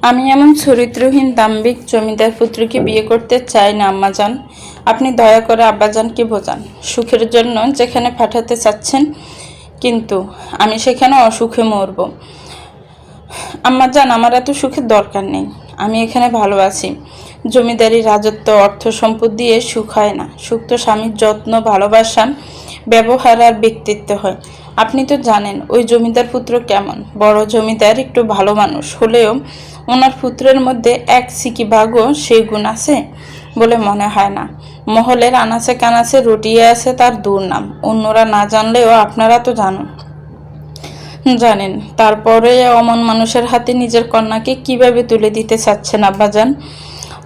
আমি এমন চরিত্রহীন দাম্ভিক জমিদার পুত্রকে বিয়ে করতে চাই না আম্মাজান। আপনি দয়া করে আব্বাজানকে বোঝান, সুখের জন্য যেখানে পাঠাতে চাচ্ছেন, কিন্তু আমি সেখানে অসুখে মরব। আম্মাজান, আমার এত সুখের দরকার নেই। আমি এখানে ভালো আছি। জমিদারি, রাজত্ব, অর্থ সম্পদ দিয়ে সুখ হয় না। সুখ তো স্বামীর যত্ন, ভালোবাসা, ব্যবহার আর ব্যক্তিত্ব হয়। আপনি তো জানেন ওই জমিদার পুত্র কেমন। বড় জমিদার একটু ভালো মানুষ হলেও ওনার পুত্রের মধ্যে এক সিকি ভাগও সেই গুণ আছে বলে মনে হয় না। মহলের আনাচে কানাচে রটিয়ে আছে তার দুর্নাম। অন্যরা না জানলেও আপনারা তো জানেন। তারপরে অমন মানুষের হাতে নিজের কন্যাকে কিভাবে তুলে দিতে চাচ্ছেন আব্বাজান?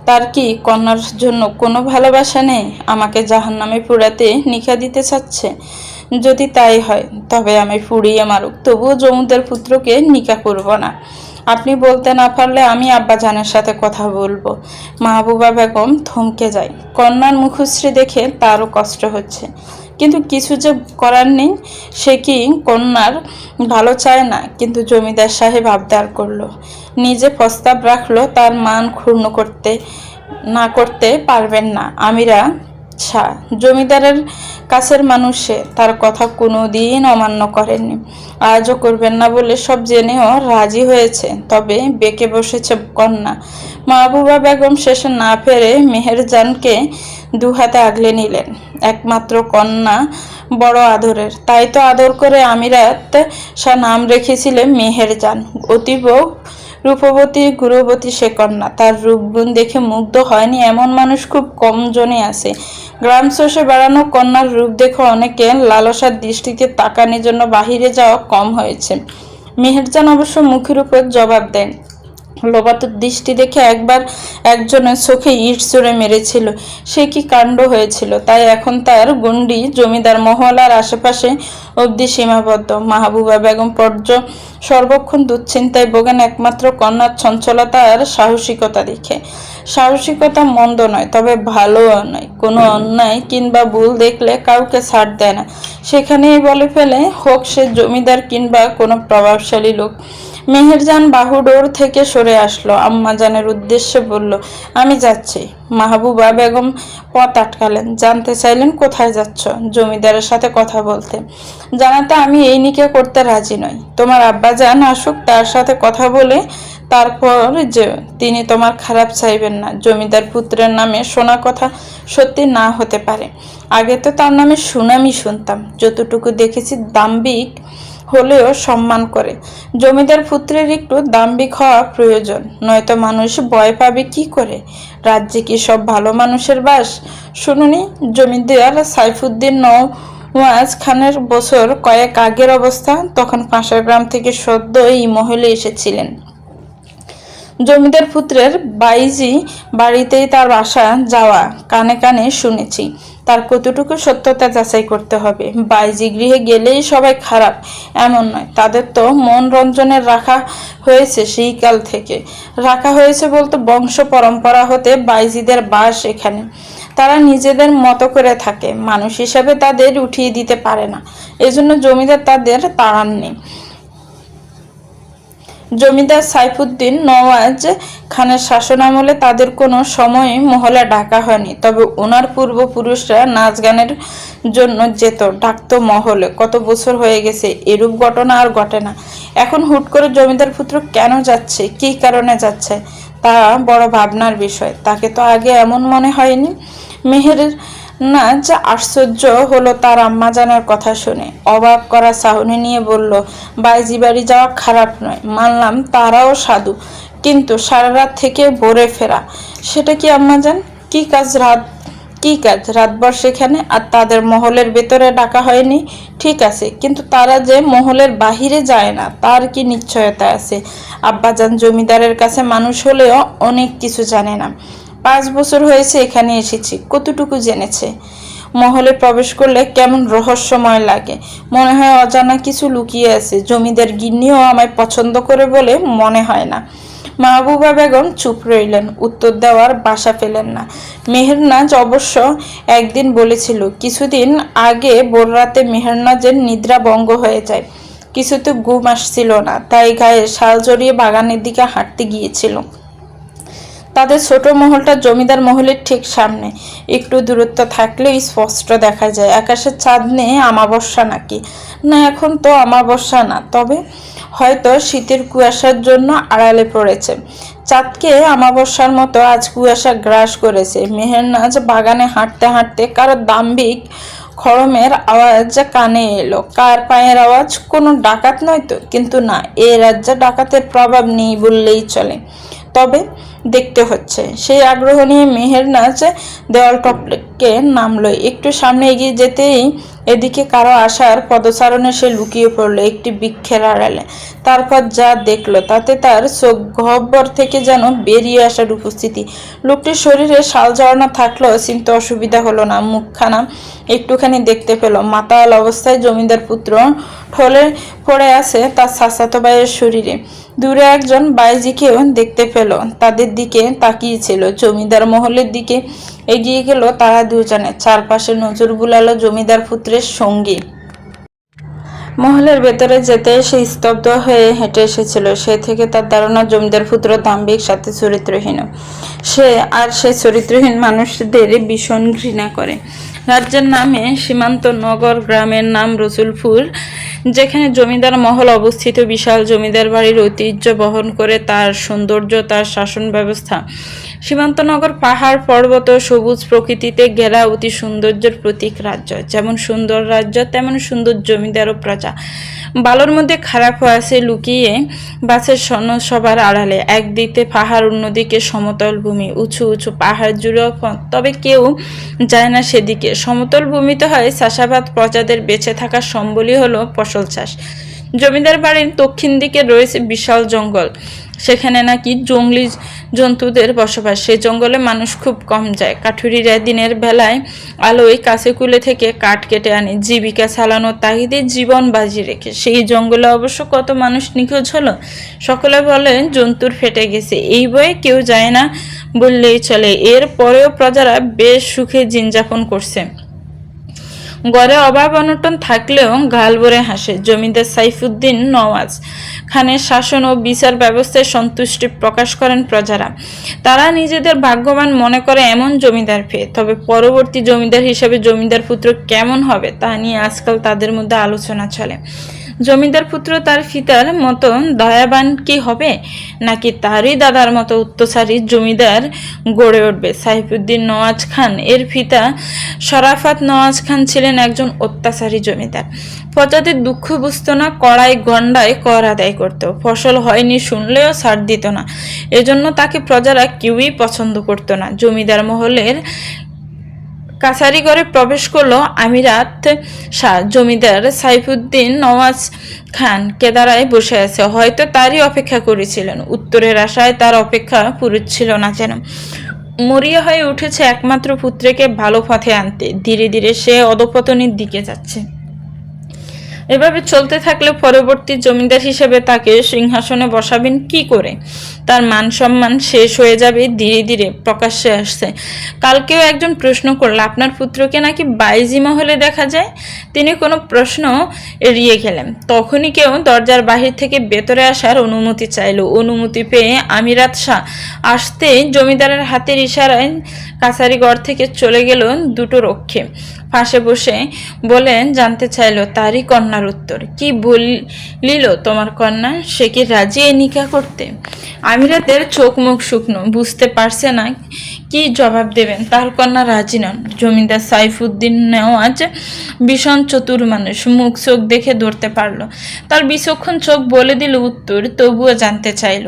তার কি কন্যার জন্য কোনো ভালোবাসা নেই? আমাকে জাহান্নামে পোড়াতে নিখা দিতে চাচ্ছে? যদি তাই হয় তবে আমি পুড়িয়ে মারুক, তবুও জমিদার পুত্রকে নিকা করব না। আপনি বলতে না পারলে আমি আব্বাজানের সাথে কথা বলবো। মাহবুবা বেগম থমকে যায়। কন্যার মুখশ্রী দেখে তারও কষ্ট হচ্ছে, কিন্তু কিছু যে করার নেই। সে কি কন্যার ভালো চায় না? কিন্তু জমিদার সাহেব আবদার করলো, নিজে প্রস্তাব রাখলো, তার মান ক্ষুণ্ণ করতে পারবেন না আমিরা শাহ। জমিদারের কাছের মানুষে তার কথা কোনো দিন অমান্য করেননি, আজও করবেন না বলে সব জেনেও রাজি হয়েছে। তবে বেঁকে বসেছে কন্যা। মাহবুবা বেগম শেষে না ফেরে মেহেরজানকে দুহাতে আগলে নিলেন। একমাত্র কন্যা, বড় আদরের, তাই তো আদর করে আমিরাত শাহ নাম রেখেছিলেন মেহেরজান। অতীব রূপবতী গুরুবতী সে কন্যা। তার রূপগুণ দেখে মুগ্ধ হয়নি এমন মানুষ খুব কম জনই আছে। গ্রাম শোষে বেড়ানো কন্যার রূপ দেখে অনেকে লালসার দৃষ্টিতে তাকানোর জন্য বাহিরে যাওয়া কম হয়েছে। মেহেরজান অবশ্য মুখের উপর জবাব দেন। লোবাতুর দৃষ্টি দেখে একবার একজনের চোখে ইট ছুঁড়ে মেরেছিল। সে কি কাণ্ড হয়েছিল! তাই এখন তার গণ্ডি জমিদার মহল আর আশেপাশে অবধি সীমাবদ্ধ। মাহবুবা বেগম সর্বক্ষণ দুশ্চিন্তায় ভোগেন একমাত্র কন্যার চঞ্চলতা আর সাহসিকতা দেখে। সাহসিকতা মন্দ নয়, তবে ভালোও নয়। কোনো অন্যায় কিংবা ভুল দেখলে কাউকে ছাড় দেয় না, সেখানেই বলে ফেলে, হোক সে জমিদার কিংবা কোনো প্রভাবশালী লোক। মেহেরজান বাহুডোর থেকে সরে আসলো, আম্মাজানের উদ্দেশ্যে বলল, আমি যাচ্ছি। মাহবুবা বেগম পথ আটকালেন, জানতে চাইলেন, কোথায় যাচ্ছ? জমিদারের সাথে কথা বলতে। জানাতে আমি এই নিকে করতে রাজি নই। তোমার আব্বাজান আসুক, তার সাথে কথা বলে তারপর যে তিনি তোমার খারাপ চাইবেন না। জমিদার পুত্রের নামে শোনা কথা সত্যি না হতে পারে। আগে তো তার নামে সুনামই শুনতাম। যতটুকু দেখেছি দাম্ভিক হলেও সম্মান করে। জমিদার পুত্রের একটু দাম্ভিক হওয়া প্রয়োজন, নয়তো মানুষ ভয় পাবে কি করে? রাজ্যে কি সব ভালো মানুষের বাস? শুনুনি, জমিদার সাইফুদ্দিন নওয়াজ খানের বছর কয়েক আগের অবস্থা। তখন পাশের গ্রাম থেকে সদ্য এই মহলে এসেছিলেন জমিদার পুত্রের বাইজি। বাড়িতেই তার আসা যাওয়া কানে কানে শুনেছি। তার কতটুকু সত্যতা যাচাই করতে হবে। বাইজি গৃহে গেলেই সবাই খারাপ এমন নয়। তাদের তো মন রঞ্জনের রাখা হয়েছে, সেই কাল থেকে রাখা হয়েছে বলতে বংশ পরম্পরা হতে বাইজিদের বাস এখানে। তারা নিজেদের মতো করে থাকে, মানুষ হিসাবে তাদের উঠিয়ে দিতে পারে না। এজন্য জমিদার তাদের তাড়াননি। জমিদার সাইফুদ্দিন নওয়াজ খানের শাসনামলে তাদের কোনো সময় মহলে ডাকা হয়নি। তবে ওনার পূর্বপুরুষরা নাচ গানের জন্য যেত, ডাকতো মহলে। কত বছর হয়ে গেছে এরূপ ঘটনা আর ঘটে না। এখন হুট করে জমিদার পুত্র কেন যাচ্ছে, কী কারণে যাচ্ছে, তা বড় ভাবনার বিষয়। তাকে তো আগে এমন মনে হয়নি। মেহের না যা আশ্চর্য হলো তার আম্মাজানের কথা শুনে। অবাক করা চাহনি নিয়ে বলল, বাইজি বাড়ি যাওয়া খারাপ নয়, মানলাম তারাও সাধু, কিন্তু সারা রাত থেকে ভোরে ফেরা, সেটা কি আম্মাজান? কি কাজ রাতভর সেখানে? আর তাদের মহলের ভেতরে ডাকা হয়নি, ঠিক আছে, কিন্তু তারা যে মহলের বাহিরে যায় না তার কি নিশ্চয়তা আছে? আব্বাজান জমিদারের কাছে মানুষ হলেও অনেক কিছু জানে না। 5 বছর হয়েছে এখানে এসেছি, কতটুকু জেনেছে? মহলে প্রবেশ করলে কেমন রহস্যময় লাগে, মনে হয় অজানা কিছু লুকিয়ে আছে। জমিদার গিন্নিও আমায় পছন্দ করে বলে মনে হয় না। মাহবুবা বেগম চুপ রইলেন, উত্তর দেওয়ার বাসা পেলেন না। মেহেরনাজ অবশ্য একদিন বলেছিল, কিছুদিন আগে ভোর রাতে মেহেরনাজের নিদ্রা ভঙ্গ হয়ে যায়। কিছুতে ঘুম আসছিল না, তাই গায়ে শাল জড়িয়ে বাগানের দিকে হাঁটতে গিয়েছিল। তাদের ছোট মহলটা জমিদার মহলের ঠিক সামনে, একটু দূরত্ব থাকলেও স্পষ্ট দেখা যায় আকাশের চাঁদ নেই। আমাবস্যা নাকি না, এখন তো আমাবস্যা না, তবে হয়তো শীতের কুয়াশার জন্য আড়ালে পড়েছে। চাঁদকে আমাবস্যার মতো আজ কুয়াশা গ্রাস করেছে। মেহেরনাজ বাগানে হাঁটতে হাঁটতে কারো দাম্ভিক খড়মের আওয়াজ কানে এলো। কার পায়ের আওয়াজ? কোনো ডাকাত নয়তো, কিন্তু না, এ রাজ্যে ডাকাতের প্রভাব নেই বললেই চলে। তবে দেখতে হচ্ছে। সেই আগ্রহ নিয়ে মেহেরনাজ দেওয়াল টপকে নামলো। একটু সামনে এগিয়ে যেতেই এদিকে কারো আসার পদচারণে সে লুকিয়ে পড়লো একটি বৃক্ষের আড়ালে। তারপর যা দেখলো তাতে তার চোখ গহ্বর থেকে যেন বেরিয়ে আসার উপস্থিতি। লোকটির শরীরে শাল জড়ানো থাকলেও চিনতে অসুবিধা হলো না। মুখখানা একটুখানি দেখতে পেল। মাতাল অবস্থায় জমিদার পুত্র ঢলে পড়ে আছে তার চাচাতো ভাইয়ের শরীরে। দূরে একজন বাইজিকেও দেখতে পেল, তাদের দিকে তাকিয়েছিল। জমিদার মহলের দিকে এগিয়ে গেল তারা দুজনে। চারপাশে নজর বুলালো জমিদার পুত্রের সঙ্গী। মহলের ভেতরে যেতে সে স্তব্ধ হয়ে হেঁটে এসেছিল। সে থেকে তার ধারণা জমিদার পুত্র দাম্ভিক, সাথে চরিত্রহীন। সে চরিত্রহীন মানুষদের ভীষণ ঘৃণা করে। রাজ্যের নামে সীমান্ত নগর, গ্রামের নাম রসুলপুর, যেখানে জমিদার মহল অবস্থিত। বিশাল জমিদার বাড়ির ঐতিহ্য বহন করে তার সৌন্দর্য, তার শাসন ব্যবস্থা। সীমান্তনগর পাহাড় পর্বত সবুজ প্রকৃতিতে ঘেরা অতি সৌন্দর্যের প্রতীক রাজ্য। যেমন সুন্দর রাজ্য তেমন সুন্দর জমিদার ও প্রজা। বালোর মধ্যে খারাপ আছে লুকিয়ে বাসের সবার আড়ালে। একদিকে পাহাড়, অন্যদিকে সমতল ভূমি, উঁচু উঁচু পাহাড় জুড়েও পথ, তবে কেউ যায় না সেদিকে। সমতল ভূমিতে হয় চাষাবাদ, প্রজাদের বেঁচে থাকার সম্বলই হলো ফসল চাষ। জমিদার বাড়ির দক্ষিণ দিকে রয়েছে বিশাল জঙ্গল, সেখানে নাকি জঙ্গলি জন্তুদের বসবাস। সেই জঙ্গলে মানুষ খুব কম যায়। কাঠুরিরা দিনের বেলায় আলোয় কাছে কুলে থেকে কাঠ কেটে আনে জীবিকা চালানোর তাগিদে, জীবন বাজি রেখে। সেই জঙ্গলে অবশ্য কত মানুষ নিখোঁজ হলো। সকলে বলে জন্তুর ফেটে গেছে, এই ভয়ে কেউ যায় না বললেই চলে। এর পরেও প্রজারা বেশ সুখে দিনযাপন করছে। গড়ে অভাব অনটন থাকলেও গাল ভরে হাসে। জমিদার সাইফুদ্দিন নওয়াজ খানের শাসন ও বিচার ব্যবস্থায় সন্তুষ্টি প্রকাশ করেন প্রজারা। তারা নিজেদের ভাগ্যবান মনে করে এমন জমিদার পেয়ে। তবে পরবর্তী জমিদার হিসেবে জমিদার পুত্র কেমন হবে তা নিয়ে আজকাল তাদের মধ্যে আলোচনা চলে। জমিদার পুত্র তার পিতার মতো দয়াবান কি হবে, নাকি তারই দাদার মতো অত্যাচারী জমিদার গড়ে উঠবে? সাইফুদ্দিন নওয়াজ খান এর পিতা শরাফত নওয়াজ খান ছিলেন একজন অত্যাচারী জমিদার। প্রজাদের দুঃখ বুঝত না, কড়াই গন্ডায় কর আদায় করত, ফসল হয়নি শুনলেও ছাড় দিত না। এজন্য তাকে প্রজারা কেউই পছন্দ করত না। জমিদার মহলের কাছারি ঘরে প্রবেশ করলো আমিরাত শাহ। জমিদার সাইফুদ্দিন নওয়াজ খান কেদারায় বসে আছে, হয়তো তারই অপেক্ষা করেছিলেন। উত্তরের আশায় তার অপেক্ষা পুরুচ্ছিল না যেন। মরিয়া হয়ে উঠেছে একমাত্র পুত্রকে ভালো পথে আনতে। ধীরে ধীরে সে অধঃপতনের দিকে যাচ্ছে। এভাবে চলতে থাকলে পরবর্তী জমিদার হিসেবে তাকে সিংহাসনে বসাবেন কি করে? তার মান সম্মান শেষ হয়ে যাবে। ধীরে ধীরে প্রকাশ্যে আসছে। কালকেও একজন প্রশ্ন করল, আপনার পুত্রকে নাকি বাইজি মহলে দেখা যায়। তিনি কোনো প্রশ্ন এড়িয়ে গেলেন। তখনই কেউ দরজার বাহির থেকে ভেতরে আসার অনুমতি চাইল। অনুমতি পেয়ে আমিরাত শাহ আসতে জমিদারের হাতের ইশারায় কাছারি ঘর থেকে চলে গেল দুটো রক্ষে। পাশে বসে বলেন জানতে চাইল তারই কন্যার উত্তর। কি বলিল তোমার কন্যা? সে কি রাজি এ নিকা করতে? আমিরাতের চোখ মুখ শুকনো, বুঝতে পারছে না কি জবাব দেবেন। তার কন্যা রাজি নন। জমিদার সাইফুদ্দিন নেওয়াজ ভীষণ চতুর মানুষ, মুখ চোখ দেখে ধরতে পারলো। তার বিচক্ষণ চোখ বলে দিল উত্তর, তবুও জানতে চাইল।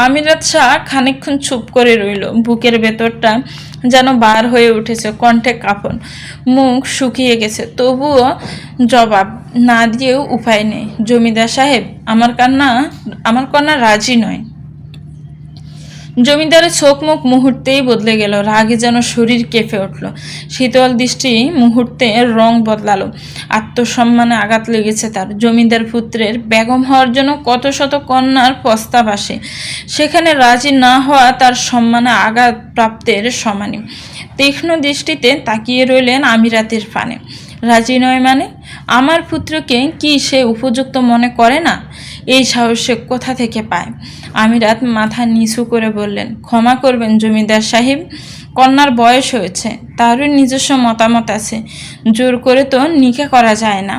আমিরাত শাহ খানিকক্ষণ চুপ করে রইল। বুকের ভেতরটা যেন বার হয়ে উঠেছে, কণ্ঠে কাঁপন, মুখ শুকিয়ে গেছে। তবুও জবাব না দিয়েও উপায় নেই। জমিদার সাহেব, আমার কন্যা রাজি নয়। জমিদারের চোখ মুখ মুহূর্তেই বদলে গেল। রাগে যেন শরীর কেঁপে উঠল। শীতল দৃষ্টি মুহূর্তে রং বদলালো। আত্মসম্মানে আঘাত লেগেছে তার। জমিদার পুত্রের বেগম হওয়ার জন্য কত শত কন্যার প্রস্তাব আসে, সেখানে রাজি না হওয়া তার সম্মানে আঘাত প্রাপ্তের সমানই। তীক্ষ্ণ দৃষ্টিতে তাকিয়ে রইলেন আমিরাতের পানে। রাজি নয় মানে? আমার পুত্রকে কি সে উপযুক্ত মনে করে না? এই সাহস সে কোথা থেকে পায়? আমিরাত মাথা নিচু করে বললেন, ক্ষমা করবেন জমিদার সাহেব, কন্যার বয়স হয়েছে, তারও নিজস্ব মতামত আছে, জোর করে তো নিকা করা যায় না।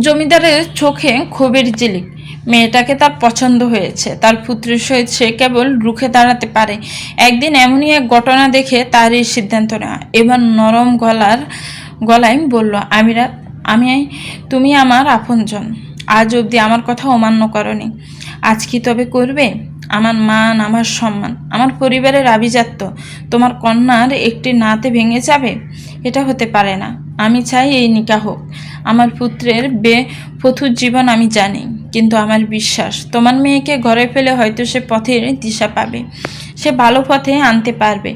জমিদারের চোখে ক্ষোভের ঝিলিক। মেয়েটাকে তার পছন্দ হয়েছে, তার পুত্রের সহিত সে কেবল রুখে দাঁড়াতে পারে। একদিন এমনই এক ঘটনা দেখে তার এই সিদ্ধান্ত নেওয়া। এবার নরম গলায় বলল, আমিরাত, তুমি আমার আপনজন, আজ অবধি আমার কথা অমান্য করনি, আজ কি তবে করবে? আমার মান, আমার সম্মান, আমার পরিবারের আভিজাত্য তোমার কন্যার একটি নাতে ভেঙে যাবে? এটা হতে পারে না। আমি চাই এই নিকা হোক। আমার পুত্রের বেপথুর জীবন আমি জানি, কিন্তু আমার বিশ্বাস তোমার মেয়েকে ঘরে ফেলে হয়তো সে পথের দিশা পাবে, সে ভালো পথে আনতে পারবে।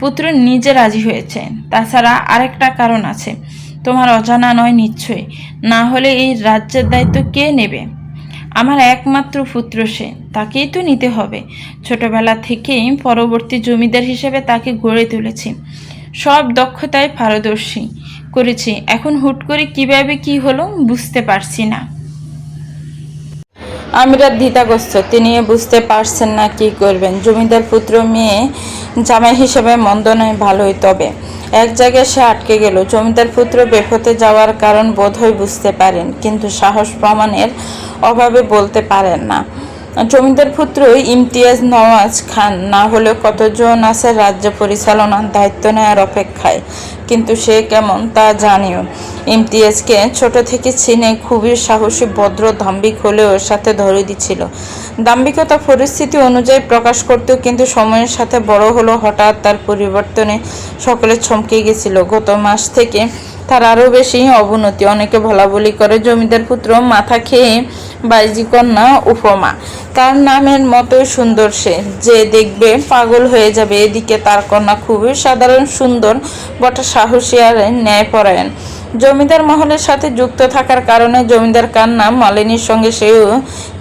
পুত্র নিজে রাজি হয়েছে। তাছাড়া আরেকটা কারণ আছে, তোমার অজানা নয় নিশ্চয়ই। না হলে এই রাজ্যের দায়িত্ব কে নেবে? আমার একমাত্র পুত্র সে, তাকেই তো নিতে হবে। ছোটবেলা থেকেই পরবর্তী জমিদার হিসেবে তাকে গড়ে তুলেছি, সব দক্ষতায় পারদর্শী করেছি। এখন হুট করে কিভাবে কি হলো বুঝতে পারছি না। আমিরাত দ্বিধাগ্রস্ত, তিনি বুঝতে পারছেন না কি করবেন। জমিদার পুত্র মেয়ে জামাই হিসেবে মন্দ নয়, ভালোই, তবে এক জায়গায় সে আটকে গেল। জমিদার পুত্র বেপথে যাওয়ার কারণ বোধহয় বুঝতে পারেন, কিন্তু সাহস প্রমাণের অভাবে বলতে পারেন না। জমিদার পুত্র ইমতিয়াজ নওয়াজ খান না হলে কতজন আছে রাজ্য পরিচালনার দায়িত্ব নেওয়ার অপেক্ষায়, কিন্তু সে কেমন তা জানিও। ইমতিয়াজকে ছোট থেকে চিনে, খুবই সাহসী, ভদ্র, দাম্ভিক হলেও সাথে ধরে দিচ্ছিল। দাম্ভিকতা পরিস্থিতি অনুযায়ী প্রকাশ করতেও, কিন্তু সময়ের সাথে বড় হলো, হঠাৎ তার পরিবর্তনে সকলে চমকে গেছিল। গত মাস থেকে তার আরও বেশি অবনতি। অনেকে বলাবলি করে জমিদার পুত্র মাথা খেয়ে বাইজি কন্যা উপমা, তার নামের মতোই সুন্দর, সে যে দেখবে পাগল হয়ে যাবে। এদিকে তার কন্যা খুবই সাধারণ, সুন্দর, বটা, সাহসী আর ন্যায়পরায়ণ। জমিদার মহলের সাথে যুক্ত থাকার কারণে জমিদার কন্যা মালিনীর সঙ্গে সেও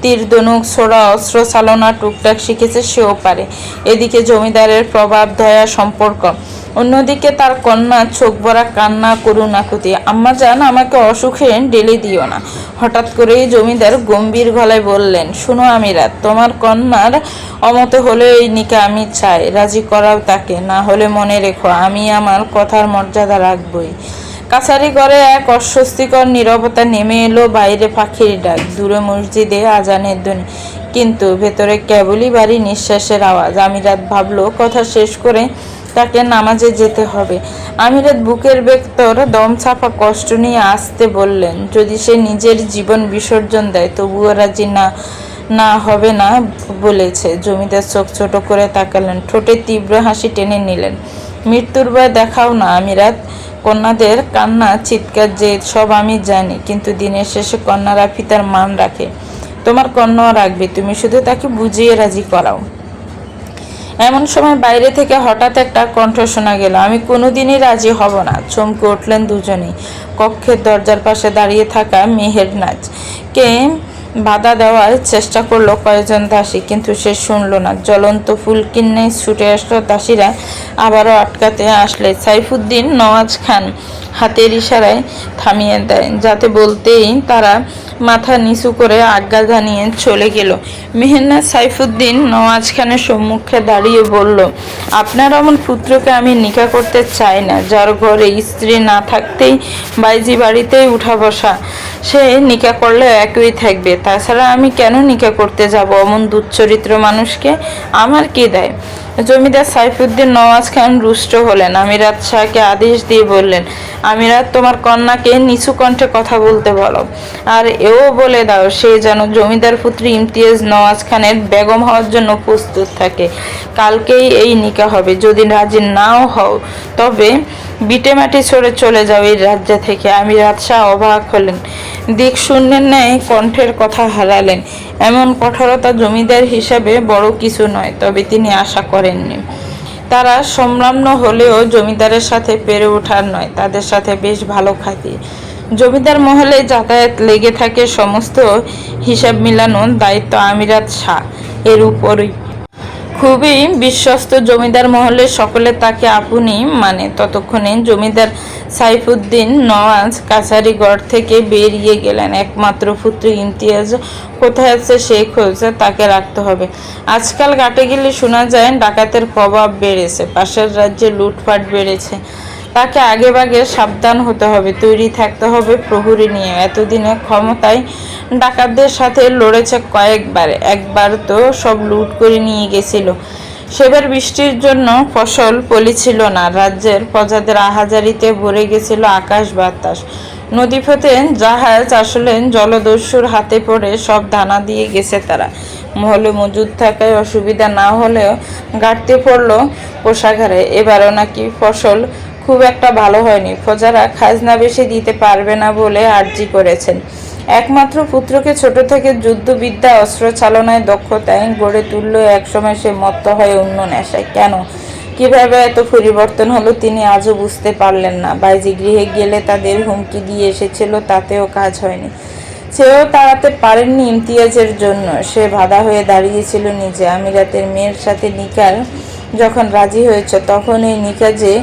তীর, ধনুক, ছোড়া, অস্ত্র চালনা টুকটাক শিখেছে, সেও পারে। এদিকে জমিদারের প্রভাব, দয়া, সম্পর্ক। অন্যদিকে তার কন্যা চোখ ভরা কান্না, করুণাকুতি। আম্মা জান, আমাকে অসুখে ঢেলে দিও না। হঠাৎ করেই জমিদার গম্ভীর গলায় বললেন, শুনো আমিরাত, তোমার কন্যার অমত হলে এই নিকা আমি চাই, রাজি করাও তাকে। না হলে মনে রেখো, আমি আমার কথার মর্যাদা রাখবই। কাছারি ঘরে এক অস্বস্তিকর নীরবতা নেমে এলো। বাইরে পাখির ডাক, দূরে মসজিদে আজানের ধ্বনি, কিন্তু ভেতরে কেবলই ভারী নিঃশ্বাসের আওয়াজ। আমিরাত ভাবল, কথা শেষ করে তাকে নামাজে যেতে হবে। আমিরাত বুকের ভেতর দম চাপা কষ্ট নিয়ে আসতে বললেন, যদি সে নিজের জীবন বিসর্জন দেয় তবুও রাজি না হবে না বলেছে। জমিদার চোখ ছোট করে তাকালেন, ঠোঁটে তীব্র হাসি টেনে নিলেন। মৃত্যুর ভয় দেখাও না আমিরাত, কন্যাদের কান্না, চিৎকার যে সব আমি জানি, কিন্তু দিনের শেষে কন্যারা পিতার মান রাখে, তোমার কন্যাও রাখবে, তুমি শুধু তাকে বুঝিয়ে রাজি করাও। এমন সময় বাইরে থেকে হঠাৎ একটা কণ্ঠ শোনা গেল, আমি কোনোদিনই রাজি হব না। চমকে উঠলেন দুজনেই। কক্ষের দরজার পাশে দাঁড়িয়ে থাকা মেহেরনাজ কে বাধা দেওয়ার চেষ্টা করলো কয়েকজন দাসী, কিন্তু সে শুনল না। জ্বলন্ত ফুলকির ন্যায় ছুটে আসলো দাসীরা, আবারও আটকাতে আসলে সাইফুদ্দিন নওয়াজ খান হাতের ইশারায় থামিয়ে দেয়, যাতে বলতেই তারা মাথা নিচু করে আজ্ঞা জানিয়ে চলে গেল। মেহেরনাজ সাইফুদ্দিন নওয়াজ খানের সম্মুখে দাঁড়িয়ে বলল, আপনার আমার পুত্রকে আমি নিকা করতে চাই না। যার ঘরে স্ত্রী না থাকতেই বাইজি বাড়িতেই উঠা বসা, সে নিকা করলে একই থাকবে। তাছাড়া আমি কেন নিকা করতে যাব অমন দুচ্চরিত্র মানুষকে? আমার কি দেয়? জমিদার সাইফুদ্দিন নওয়াজ খান রুষ্ট হলেন। আমিরাত শাহকে আদেশ দিয়ে বললেন, আমিরাত, তোমার কন্যাকে নিচু কণ্ঠে কথা বলতে বলো, আর এও বলে দাও সে যেন জমিদার পুত্রী ইমতিয়াজ নওয়াজ খানের বেগম হওয়ার জন্য প্রস্তুত থাকে। কালকেই এই নিকা হবে। যদি রাজি নাও হও তবে বিটে মাটি ছড়ে চলে যাও এই রাজ্য থেকে। আমিরাত শাহ অবাক হলেন, দিক শূন্যের ন্যায় কণ্ঠের কথা হারালেন। এমন কঠোরতা জমিদার হিসাবে বড় কিছু নয়, তবে তিনি আশা করেননি। তারা সম্ভ্রান্ত হলেও জমিদারের সাথে পেরে ওঠার নয়, তাদের সাথে বেশ ভালো খাতি। জমিদার মহলে যাতায়াত লেগে থাকে, সমস্ত হিসাব মিলানোর দায়িত্ব আমিরাত শাহ এর উপরই। খুবই বিশ্বস্ত জমিদার মহলের সকলে তাকে আপনি মানে। ততক্ষণে জমিদার সাইফুদ্দিন নওয়াজ কাছারিগড় থেকে বেরিয়ে গেলেন। একমাত্র পুত্র ইমতিয়াজ কোথায় আছে সেই খোঁজ তাকে রাখতে হবে। আজকাল ঘাটে গেলে শোনা যায় ডাকাতের প্রভাব বেড়েছে, পাশের রাজ্যে লুটপাট বেড়েছে। তাকে আগেভাগে সাবধান হতে হবে, তৈরি থাকতে হবে প্রহরী নিয়ে। এতদিনে ক্ষমতায় ডাকাতদের সাথে লড়েছে কয়েকবার, একবার তো সব লুট করে নিয়ে গেছিল। সেবার বৃষ্টির জন্য ফসল ফলিছিল না, রাজ্যের প্রজাদের আহাজারিতে ভরে গেছিল আকাশ বাতাস। নদীপথে জাহাজ আসলে জলদস্যুর হাতে পড়ে সব দানা দিয়ে গেছে তারা। মহলে মজুদ থাকায় অসুবিধা না হলেও ঘাটতি পড়ল কোষাগারে। এবারও নাকি ফসল খুব একটা ভালো হয়নি, প্রজারা খাজনা বেশি দিতে পারবে না বলে আর্জি করেছেন। একমাত্র পুত্রকে ছোট থেকে যুদ্ধবিদ্যা, অস্ত্র চালনায় দক্ষতায় গড়ে তুলল, একসময় সে মত্ত হয়ে অন্য নেশায়। কেন, কিভাবে এত পরিবর্তন হলো তিনি আজও বুঝতে পারলেন না। বাইজি গৃহে গেলে তাদের হুমকি দিয়ে এসেছিল, তাতেও কাজ হয়নি। সেও তাড়াতে পারেননি ইমতিয়াজের জন্য, সে বাধা হয়ে দাঁড়িয়েছিল নিজে। আমিরাতের মেয়ের সাথে নিকার যখন রাজি হয়েছে, তখন এই নিকা যে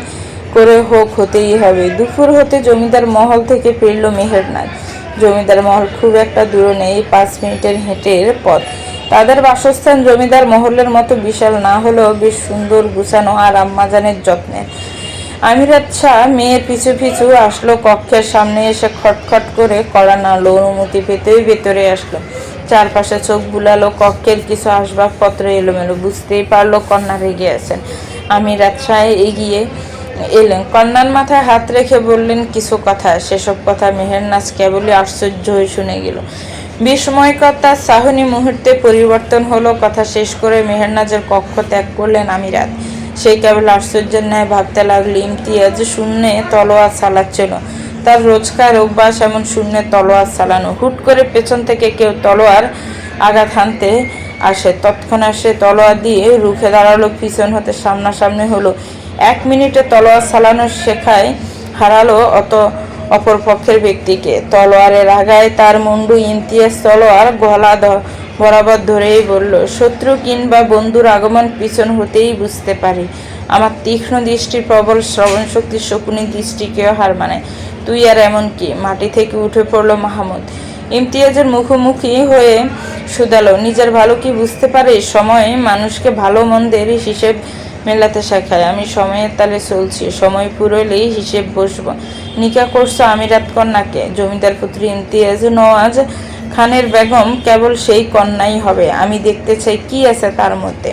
করে হোক হতেই হবে। দুপুর হতে জমিদার মহল থেকে ফিরল মেহেরনাথ। জমিদার মহল খুব একটা দূরে নেই, 5 মিনিটের হেঁটের পথ। তাদের বাসস্থান জমিদার মহলের মতো বিশাল না হলেও বেশ সুন্দর, গুছানো আর আম্মাজানের যত্নের। আমিরাত শাহ মেয়ের পিছু পিছু আসলো। কক্ষের সামনে এসে খটখট করে কড়া নাড়ল, অনুমতি পেতেই ভেতরে আসলো। চারপাশে চোখ বুলালো, কক্ষের কিছু আসবাবপত্র এলোমেলো। বুঝতেই পারলো কন্যা রেগে আছেন। আমিরাত শাহ এগিয়ে এলেন, কন্যার মাথায় হাত রেখে বললেন কিছু কথা। সেসব কথা মেহেরনাজ কেবলই আশ্চর্য হয়ে শুনে গেল। বিস্ময়কর তার চাহনি মুহূর্তে পরিবর্তন হলো। কথা শেষ করে মেহেরনাজের কক্ষ ত্যাগ করলেন আমিরাত। সে কেবল আশ্চর্যের ন্যায় ভাবতে লাগলো, ইমতিয়াজ শূন্যে তলোয়ার চালাচ্ছিল। তার রোজকার অভ্যাস এমন শূন্যে তলোয়ার চালানো। হুট করে পেছন থেকে কেউ তলোয়ার আঘাত হানতে আসে, তৎক্ষণাৎ সে তলোয়ার দিয়ে রুখে দাঁড়ালো, পিছন হতে সামনাসামনি হলো। 1 মিনিটে তলোয়ার চালানো শেখায় হারালো অপর পক্ষের ব্যক্তিকে। তলোয়ারের আগায় তার মুন্ডু। ইমতিয়াজ তলোয়ার গলা বরাবর ধরেই বলল, শত্রু কিংবা বন্ধুর আগমন পিছন হতেই বুঝতে পারি। আমার তীক্ষ্ণ দৃষ্টির প্রবল শ্রবণ শক্তির শকুনি দৃষ্টিকেও হার মানে। তুই আর এমন কি? মাটি থেকে উঠে পড়ল মাহমুদ। ইমতিয়াজের মুখোমুখি হয়ে শুধালো, নিজের ভালো কি বুঝতে পারে? সময় মানুষকে ভালো মন্দের হিসেব মেলাতে শেখায়। আমি সময়ের তালে চলছি, সময় পুরোলেই হিসেব বসবো। নিকা করছো আমিরাত কন্যাকে। জমিদার পুত্র ইমতিয়াজ নওয়াজ খানের বেগম কেবল সেই কন্যাই হবে। আমি দেখতে চাই কি আছে তার মধ্যে।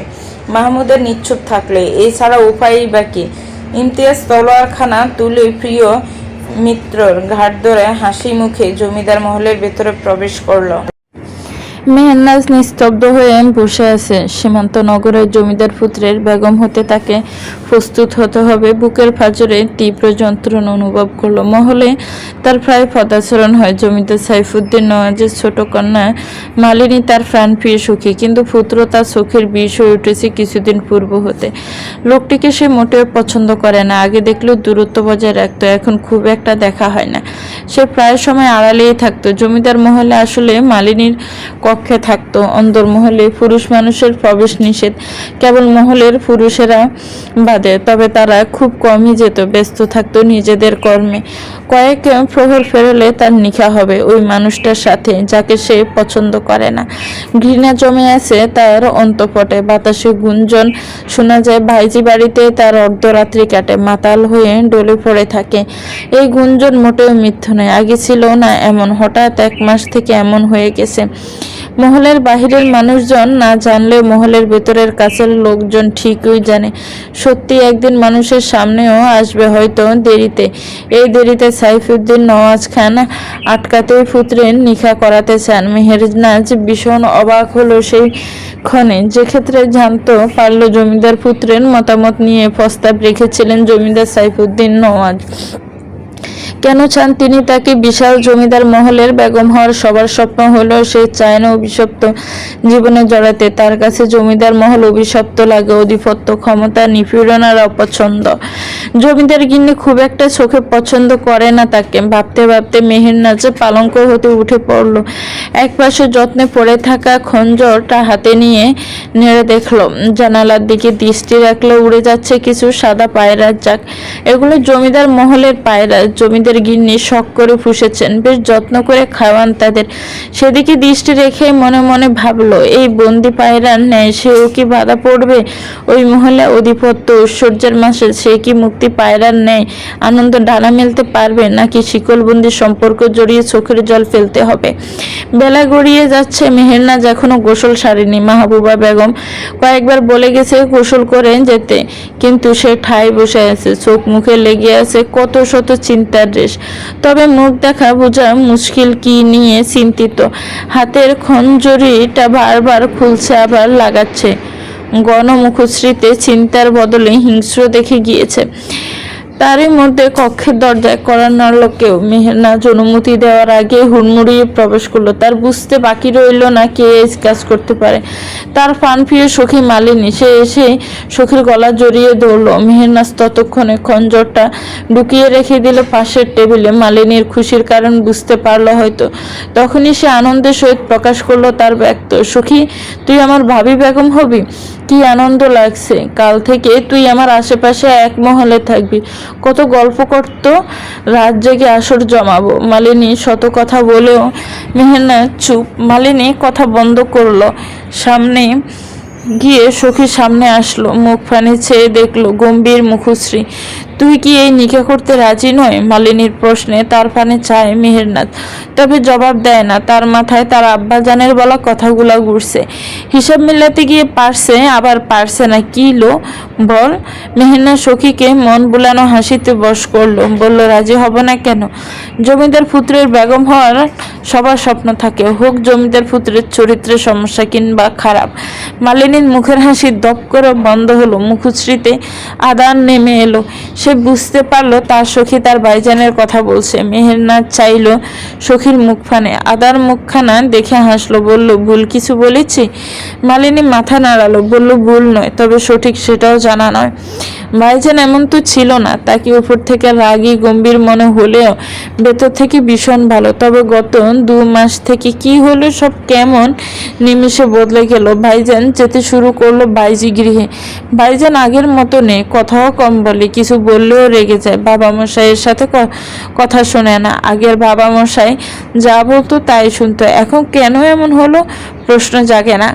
মাহমুদের নিশ্চুপ থাকলে এছাড়া উপায়ই বা কি? ইমতিয়াজ তলোয়ারখানা তুলে প্রিয় মিত্রর ঘাট ধরে হাসি মুখে জমিদার মহলের ভেতরে প্রবেশ করল। মেহেরনাজ নিস্তব্ধ হয়ে বসে আছে। সীমান্ত নগরের জমিদার পুত্রের বেগম হতে তাকে প্রস্তুত হতে হবে। বুকের ফাজরে তীব্র যন্ত্রণা অনুভব করলো। মহলে তার প্রায় পদাচরণ হয়। জমিদার সাইফুদ্দিন নওয়াজের ছোট কন্যা মালিনী তার প্রাণ প্রিয় সুখী, কিন্তু পুত্র তার চোখের বিষ হয়ে উঠেছে কিছুদিন পূর্ব হতে। লোকটিকে সে মোটেও পছন্দ করে না। আগে দেখলেও দূরত্ব বজায় রাখতো, এখন খুব একটা দেখা হয় না। সে প্রায় সময় আড়ালেই থাকতো। জমিদার মহলে আসলে মালিনীর কক্ষে থাকতো। অন্দরমহলে পুরুষ মানুষের প্রবেশ নিষেধ, কেবল মহলের পুরুষেরা বাদে। তবে তারা খুব কমই যেত, ব্যস্ত থাকতো নিজেদের কর্মে। কয়েক প্রহর ফেরলে তার নিখা হবে ওই মানুষটার সাথে যাকে সে পছন্দ করে না। ঘৃণা জমে আছে তার অন্তঃপটে। বাতাসে গুঞ্জন শোনা যায়, ভাইজি বাড়িতে তার অর্ধরাত্রি কাটে, মাতাল হয়ে ডলে পড়ে থাকে। এই গুঞ্জন মোটেও মিথ্যা নয়। আগে ছিল না এমন, হঠাৎ 1 মাস থেকে এমন হয়ে গেছে। মহলের বাহিরের মানুষজন না জানলেও মহলের ভেতরের কাছের লোকজন ঠিকই জানে। সত্যি একদিন মানুষের সামনেও আসবে, হয়তো দেরিতে। এই দেরিতে সাইফুদ্দিন নওয়াজ খান আটকাতেই পুত্রের নিখা করাতে চান। মেহেরনাজ ভীষণ অবাক হলো সেই ক্ষণে, যে ক্ষেত্রে জানতে পারল জমিদার পুত্রের মতামত নিয়ে প্রস্তাব রেখেছিলেন জমিদার সাইফুদ্দিন নওয়াজ। কেন চান তিনি তাকে? বিশাল জমিদার মহলের বেগম হওয়ার সবার স্বপ্ন হলেও সে চায় না অভিশপ্ত জীবনে জড়াতে। তার কাছে জমিদার মহল অভিশপ্ত লাগে, আধিপত্য, ক্ষমতা, নিপীড়ন আর অপছন্দ। জমিদার গিন্নি খুব একটা চোখে পছন্দ করে না তাকে। ভাবতে ভাবতে মেহেরনাজ পালঙ্ক হতে উঠে পড়ল। একপাশে যত্নে পড়ে থাকা খঞ্জরটা হাতে নিয়ে নেড়ে দেখলো। জানালার দিকে দৃষ্টি রাখলে উড়ে যাচ্ছে কিছু সাদা পায়রার যাক। এগুলো জমিদার মহলের পায়রা। জমিদার গিন্নি শখ করে পুষেছেন, বেশ যত্ন করে খাওয়ান তাদের। সেদিকে দৃষ্টি রেখে মনে মনে ভাবলো, এই বন্দি পায়রার ন্যায় সেও কি বাধা পড়বে ওই মহলে? আধিপত্য ঐশ্বর্যের মাসে সে কি মুক্তি পায়রার ন্যায় আনন্দ ডানা মেলতে পারবে, নাকি শিকলবন্দি সম্পর্ক জড়িয়ে চোখের জল ফেলতে হবে? বেলা গড়িয়ে যাচ্ছে, মেহেরনাজ এখনো গোসল সারেনি। মাহবুবা বেগম কয়েকবার বলে গেছে গোসল করে যেতে, কিন্তু সে ঠায় বসে আছে, চোখ মুখে লেগে আছে কত শত চিন্তার রেশ। তবে মুখ দেখা বোঝা মুশকিল, কি নিয়ে চিন্তিত। হাতের খঞ্জরিটা বারবার খুলছে আবার লাগাচ্ছে। গণমুখশ্রীতে চিন্তার বদলে হিংস্র দেখে গিয়েছে। তারই মধ্যে কক্ষের দরজায় কড়া নাড়ল কেউ। মেহেরনাজ অনুমতি দেওয়ার আগে হুড়মুড়িয়ে প্রবেশ করলো। তার বুঝতে বাকি রইল না কে এই কাজ করতে পারে। তার প্রাণপ্রিয় সখী মালিনী। সে এসে সখীর গলা জড়িয়ে ধরলো। মেহেরনাজ ততক্ষণে খঞ্জরটা ঢুকিয়ে রেখে দিল পাশের টেবিলে। মালিনীর খুশির কারণ বুঝতে পারলো হয়তো। তখনই সে আনন্দের সহিত প্রকাশ করলো তার ব্যক্ত। সখী, তুই আমার ভাবি বেগম হবি? কি আনন্দ লাগছে! কাল থেকে তুই আমার আশেপাশে এক মহলে থাকবি। কত গল্প করত, রাত জেগে আসর জমাবো। মালিনী শত কথা বলেও মেহেরনাজ চুপ। মালিনী কথা বন্ধ করলো। সামনে গিয়ে সখীর সামনে আসলো, মুখ ফানে চেয়ে দেখলো গম্ভীর মুখশ্রী। তুই কি এই নিকা করতে রাজি নয়? মালিনীর প্রশ্নে তার পানে চায় মেহেরনাজ, তবে জবাব দেয় না। তার মাথায় তার আব্বাজানের বলা কথাগুলা ঘুরছে। হিসাব মিলাতে গিয়ে পারছে, আবার পারছে না। কি লো বল? মেহেরনাজ সখীকে মন বুলানো হাসিতে বশ করলো। বলল, রাজি হব না কেন? জমিদার পুত্রের বেগম হওয়ার সবার স্বপ্ন থাকে, হোক জমিদার পুত্রের চরিত্রের সমস্যা কিংবা খারাপ। মালিনীর মুখের হাসি দপ করে বন্ধ হলো। মুখশ্রীতে আদান নেমে এলো। সে বুঝতে পারলো তার সখী তার ভাইজানের কথা বলছে। মেহেরনাজ চাইল সখীর মুখখানে। আদার মুখখানা দেখে হাসলো, বলল, ভুল কিছু বলেছি? মালিনী মাথা নাড়ালো, বলল, ভুল নয়, তবে সঠিক সেটাও জানা নয়। ভাইজান এমন তো ছিল না। তাকে উপর থেকে রাগী গম্ভীর মনে হলেও ভেতর থেকে ভীষণ ভালো। তবে গত 2 মাস থেকে কি হলো, সব কেমন নিমেষে বদলে গেল। ভাইজান যেতে শুরু করলো বাইজি গৃহে। ভাইজান আগের মতো নেই, কথাও কম বলে, কিছু বললেও রেগে যায়। বাবা মশাইয়ের সাথে কথা শোনে না। আগের বাবা মশাই যা বলতো তাই শুনতো। এখন কেন এমন হলো প্রশ্ন জাগে না।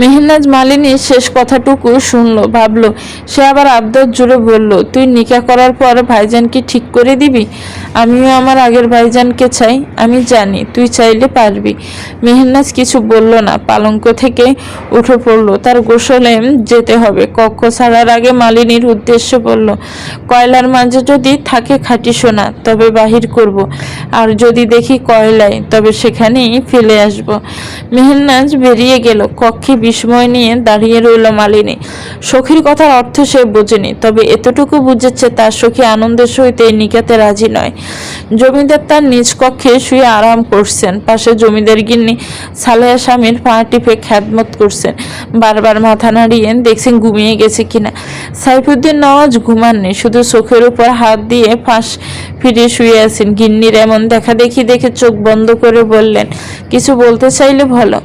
মেহেরনাজ মালিনীর শেষ কথাটুকু শুনলো, ভাবলো। সে আবার আবদার জুড়ে বলল, তুই নিকা করার পর ভাইজানকে ঠিক করে দিবি? আমিও আমার আগের ভাইজানকে চাই। আমি জানি তুই চাইলে পারবি। মেহেরনাজ কিছু বলল না, পালঙ্ক থেকে উঠে পড়লো। তার গোসলে যেতে হবে। কক্ষ ছাড়ার আগে মালিনীর উদ্দেশ্যে বলল, কয়লার মাঝে যদি থাকে খাঁটি সোনা তবে বাহির করব, আর যদি দেখি কয়লায় তবে সেখানেই ফেলে আসব। মেহেরনাজ বেরিয়ে গেল। কক্ষে বিস্ময় নিয়ে দাঁড়িয়ে রইল মালিনী। সখীর কথার অর্থ সে বোঝেনি, তবে এতটুকু বুঝেছে তার সখী আনন্দের সহিত এই নিকাতে রাজি নয়। জমিদার তার নিজ কক্ষে শুয়ে আরাম করছেন। পাশে জমিদার গিন্নি সালেহা স্বামীর পা টিপে খ্যাদমত করছেন। বারবার মাথা নাড়িয়ে দেখছেন ঘুমিয়ে গেছে কিনা। সাইফুদ্দিন নওয়াজ ঘুমাননি, শুধু চোখের উপর হাত দিয়ে ফাঁস ফিরে শুয়ে আছেন। গিন্নির এমন দেখা দেখে চোখ বন্ধ করে বললেন, কিছু বলতে চাইলে বলো।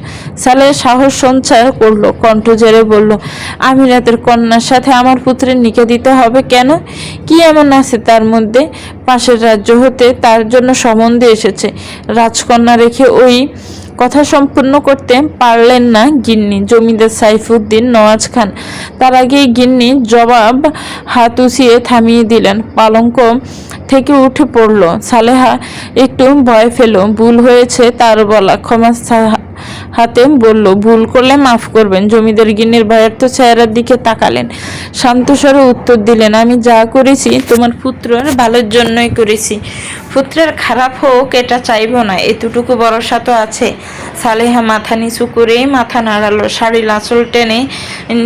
সালেহা সাহস সঞ্চার করলো, কণ্ঠ জেরে বলল, আমিরাতের কন্যার সাথে আমার পুত্রের নিকা দিতে হবে কেন? কি এমন আছে তার মধ্যে? পাশের রাজ্য হতে তার জন্য সম্বন্ধে এসেছে। রাজকন্যা রেখে ওই কথা সম্পূর্ণ করতে পারলেন না গিন্নি। জমিদার সাইফুদ্দিন নওয়াজ খান। তার আগেই গিন্নি জবাব হাত উঁচিয়ে থামিয়ে দিলেন। পালঙ্ক থেকে উঠে পড়ল। সালেহা একটু ভয় পেল। ভুল হয়েছে তার বলা, ক্ষমা হাতে বলল, ভুল করলে মাফ করবেন। জমিদার গিন্নির ব্যর্থ চেহারার দিকে তাকালেন, শান্তস্বরে উত্তর দিলেন, আমি যা করেছি তোমার পুত্রের ভালোর জন্যই করেছি। পুত্রের খারাপ হোক এটা চাইব না, এতটুকু ভরসা তো আছে। সালেহা মাথা নিচু করে মাথা নাড়ালো, শাড়ির আঁচল টেনে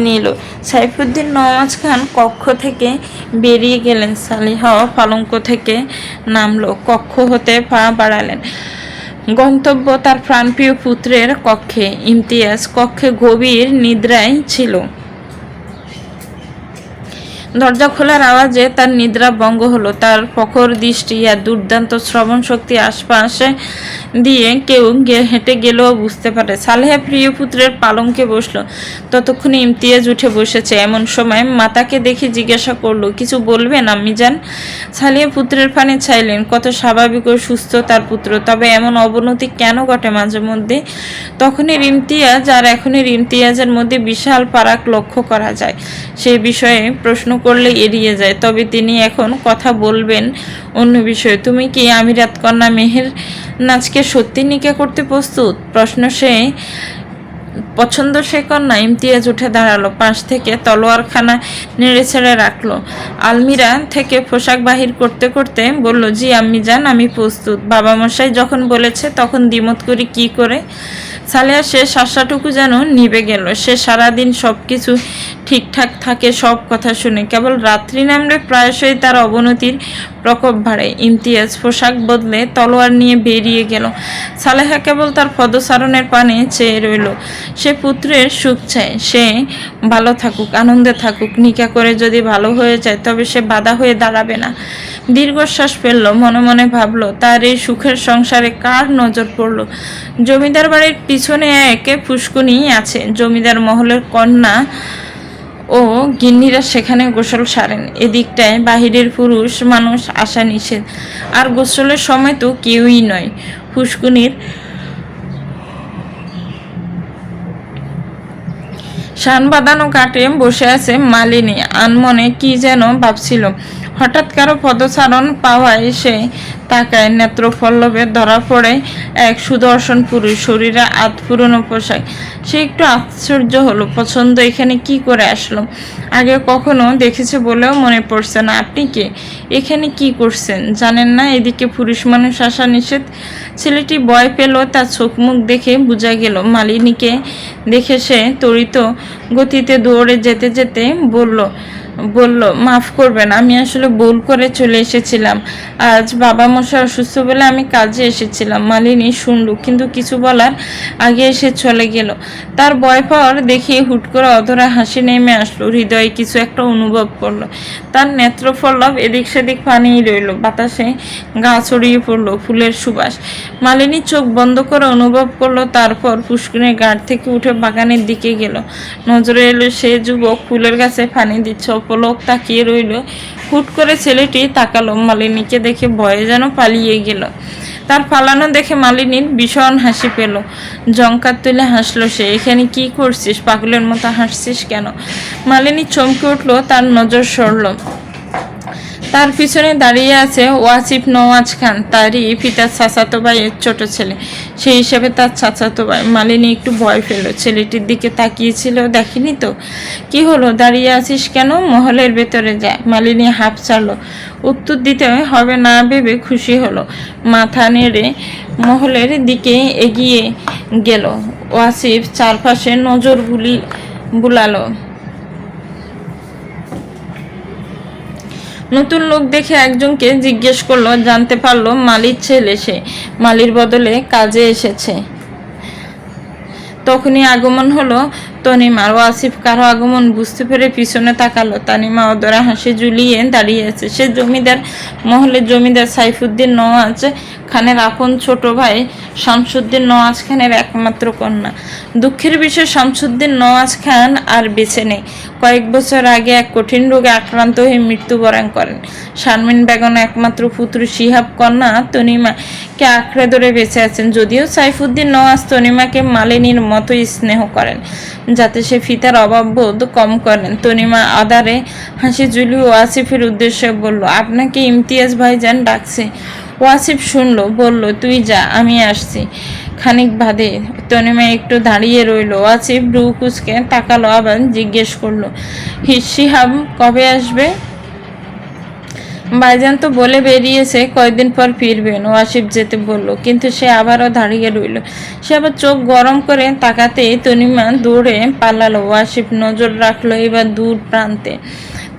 নিল। সাইফুদ্দিন নওয়াজ খান কক্ষ থেকে বেরিয়ে গেলেন। সালেহা পালঙ্ক থেকে নামলো, কক্ষ হতে পা বাড়ালেন। গন্তব্য তার প্রাণপ্রিয় পুত্রের কক্ষে। ইমতিয়াজ কক্ষে গভীর নিদ্রায় ছিল। দরজা খোলার আওয়াজে তার নিদ্রা ভঙ্গ হলো। তার প্রখর দৃষ্টি আর দুর্দান্ত শ্রবণ শক্তি আশপাশে দিয়ে কেউ হেঁটে গেলেও বুঝতে পারে। সালেহা প্রিয় পুত্রের পালঙ্কে বসলো। ততক্ষণে ইমতিয়াজ উঠে বসেছে। এমন সময় মাতাকে দেখে জিজ্ঞাসা করলো, কিছু বলবেন আম্মিজান? সালেহা পুত্রের পানে চাইলেন। কত স্বাভাবিক ও সুস্থ তার পুত্র, তবে এমন অবনতি কেন ঘটে মাঝে মধ্যে? তখনের ইমতিয়াজ আর এখনের ইমতিয়াজের মধ্যে বিশাল ফারাক লক্ষ্য করা যায়। সেই বিষয়ে প্রশ্ন করলে এড়িয়ে যায়। তবে তিনি এখন কথা বলবেন অন্য বিষয়ে। তুমি কি আমিরাত কন্যা মেহের নাজকে সত্যি নিকা করতে প্রস্তুত? পছন্দ সে কন্যা? ইমতিয়াজ উঠে দাঁড়ালো, পাশ থেকে তলোয়ারখানা নেড়ে ছেড়ে রাখলো। আলমিরা থেকে পোশাক বাহির করতে করতে বলল, জি আম্মিজান, আমি প্রস্তুত। বাবা মশাই যখন বলেছে তখন দ্বিমত করি কি করে? সালেহা শেষ আশাটুকু যেন নিভে গেল। সে সারাদিন সব কিছু ঠিকঠাক থাকে, সব কথা শুনে। কেবল রাত্রি নামলে প্রায়শই তার অবনতির প্রকোপ বাড়ে। ইমতিয়াজ পোশাক বদলে তলোয়ার নিয়ে বেরিয়ে গেল। সালেহা কেবল তার পদচারণের পানে চেয়ে রইল। সে পুত্রের সুখ চায়, সে ভালো থাকুক, আনন্দে থাকুক। নিকা করে যদি ভালো হয়ে যায় তবে সে বাধা হয়ে দাঁড়াবে না। দীর্ঘশ্বাস ফেলল, মনে মনে ভাবল, তার এই সুখের সংসারে কার নজর পড়ল? জমিদার বাড়ির পিছনে একে পুষ্কুনি আছে। জমিদার মহলের কন্যা ও গিন্নিরা সেখানে গোসল সারেন। এদিকটায় বাহিরের পুরুষ মানুষ আসা নিষেধ। আর গোসলের সময় তো কেউই নয়। পুষ্কুনির শান বাঁধানো কাটে বসে আছে মালিনী। আনমনে কি যেন ভাবছিল। হঠাৎ কারো পদচারণ পাওয়ায় সে তাকায়। নেত্রপল্লবে ধরা পড়ে এক সুদর্শন পুরুষ, শরীরে আধ পুরনো পোশাক। সে একটু আশ্চর্য হলো। পছন্দ এখানে কি করে আসলো? আগে কখনো দেখেছে বলেও মনে পড়ছে না। আপনি কে? এখানে কি করছেন জানেন না এদিকে পুরুষ মানুষ আসা নিষেধ? ছেলেটি ভয় পেল। তার চোখ মুখ দেখে বোঝা গেল। মালিনীকে দেখে সে ত্বরিত গতিতে দৌড়ে যেতে যেতে বলল, মাফ করবেন, আমি আসলে ভুল করে চলে এসেছিলাম। আজ বাবা মশাই অসুস্থ বলে আমি কাজে এসেছিলাম। মালিনী শুনল, কিন্তু কিছু বলার আগে এসে চলে গেল। তার ভয় পাওয়ার দেখে হুট করে অধরা হাসি নেমে আসলো। হৃদয়ে কিছু একটা অনুভব করলো। তার নেত্রপল্লব এদিক সেদিক পানিই রইল। বাতাসে গা ছড়িয়ে পড়ল ফুলের সুবাস। মালিনী চোখ বন্ধ করে অনুভব করলো। তারপর পুষ্কুনির ঘাট থেকে উঠে বাগানের দিকে গেল। নজরে এলো সে যুবক ফুলের গাছে পানি দিচ্ছে। অপলক তাকিয়ে রইল। হুট করে ছেলেটি তাকালো। মালিনীকে দেখে ভয়ে যেন পালিয়ে গেল। তার পালানো দেখে মালিনীর ভীষণ হাসি পেল। জঙ্কার তুলে হাসলো সে। এখানে কি করছিস? পাগলের মতো হাসছিস কেন? মালিনী চমকে উঠল। তার নজর সরল। তার পিছনে দাঁড়িয়ে আছে ওয়াসিফ নওয়াজ খান, তারই পিতার চাচাতো ভাইয়ের ছোট ছেলে। সেই হিসেবে তার চাচাতো ভাই। মালিনী একটু ভয় পেল। ছেলেটির দিকে তাকিয়েছিল, দেখেনি তো? কি হলো, দাঁড়িয়ে আছিস কেন? মহলের ভেতরে যা। মালিনী হাঁপ ছাড়ল। উত্তর দিতে হবে না ভেবে খুশি হলো। মাথা নেড়ে মহলের দিকে এগিয়ে গেল। ওয়াসিফ চারপাশে নজর বুলালো। নতুন লোক দেখে একজনকে জিজ্ঞেস করলো। জানতে পারলো মালির ছেলে। সে মালির বদলে কাজে এসেছে। তখনই আগমন হলো তনিমার। ওয়াসিফ কারো আগমন বুঝতে পেরে পিছনে তাকালো। তানিমা অদরা হাসি ঝুলিয়ে দাঁড়িয়ে আছে। সে জমিদার মহলের জমিদার সাইফুদ্দিন নওয়াজ খানের আপন ছোট ভাই শামসুদ্দিন নওয়াজ খানের একমাত্র কন্যা। দুঃখের বিষয় শামসুদ্দিন নওয়াজ খান আর বেঁচে নেই। কয়েক বছর আগে এক কঠিন রোগে আক্রান্ত হয়ে মৃত্যুবরণ করেন। শারমিন বেগম একমাত্র পুত্র শিহাব কন্যা তনিমাকে আঁকড়ে ধরে বেঁচে আছেন। যদিও সাইফুদ্দিন নওয়াজ তনিমাকে মালিনীর মতোই স্নেহ করেন, যাতে সে ফিতার অভাববোধ কম করেন। তনিমা আদারে হাসি ঝুলি ওয়াসিফের উদ্দেশ্যে বলল, আপনাকে ইমতিয়াজ ভাইজান ডাকছে। ওয়াসিফ শুনল, বলল, তুই যা, আমি আসছি। খানিক বাদে তনিমা একটু দাঁড়িয়ে রইল। আসিফ ব্রু কুচকে তাকালো, আবার জিজ্ঞেস করলো, শিহাব কবে আসবে? ভাইজান তো বলে বেরিয়েছে কয়দিন পর ফিরবেন। ওয়াসিফ যেতে বলল, কিন্তু সে আবারও দাঁড়িয়ে রইল। সে আবার চোখ গরম করে তাকাতেই তনিমা দৌড়ে পালালো। ওয়াসিফ নজর রাখলো এবার দূর প্রান্তে।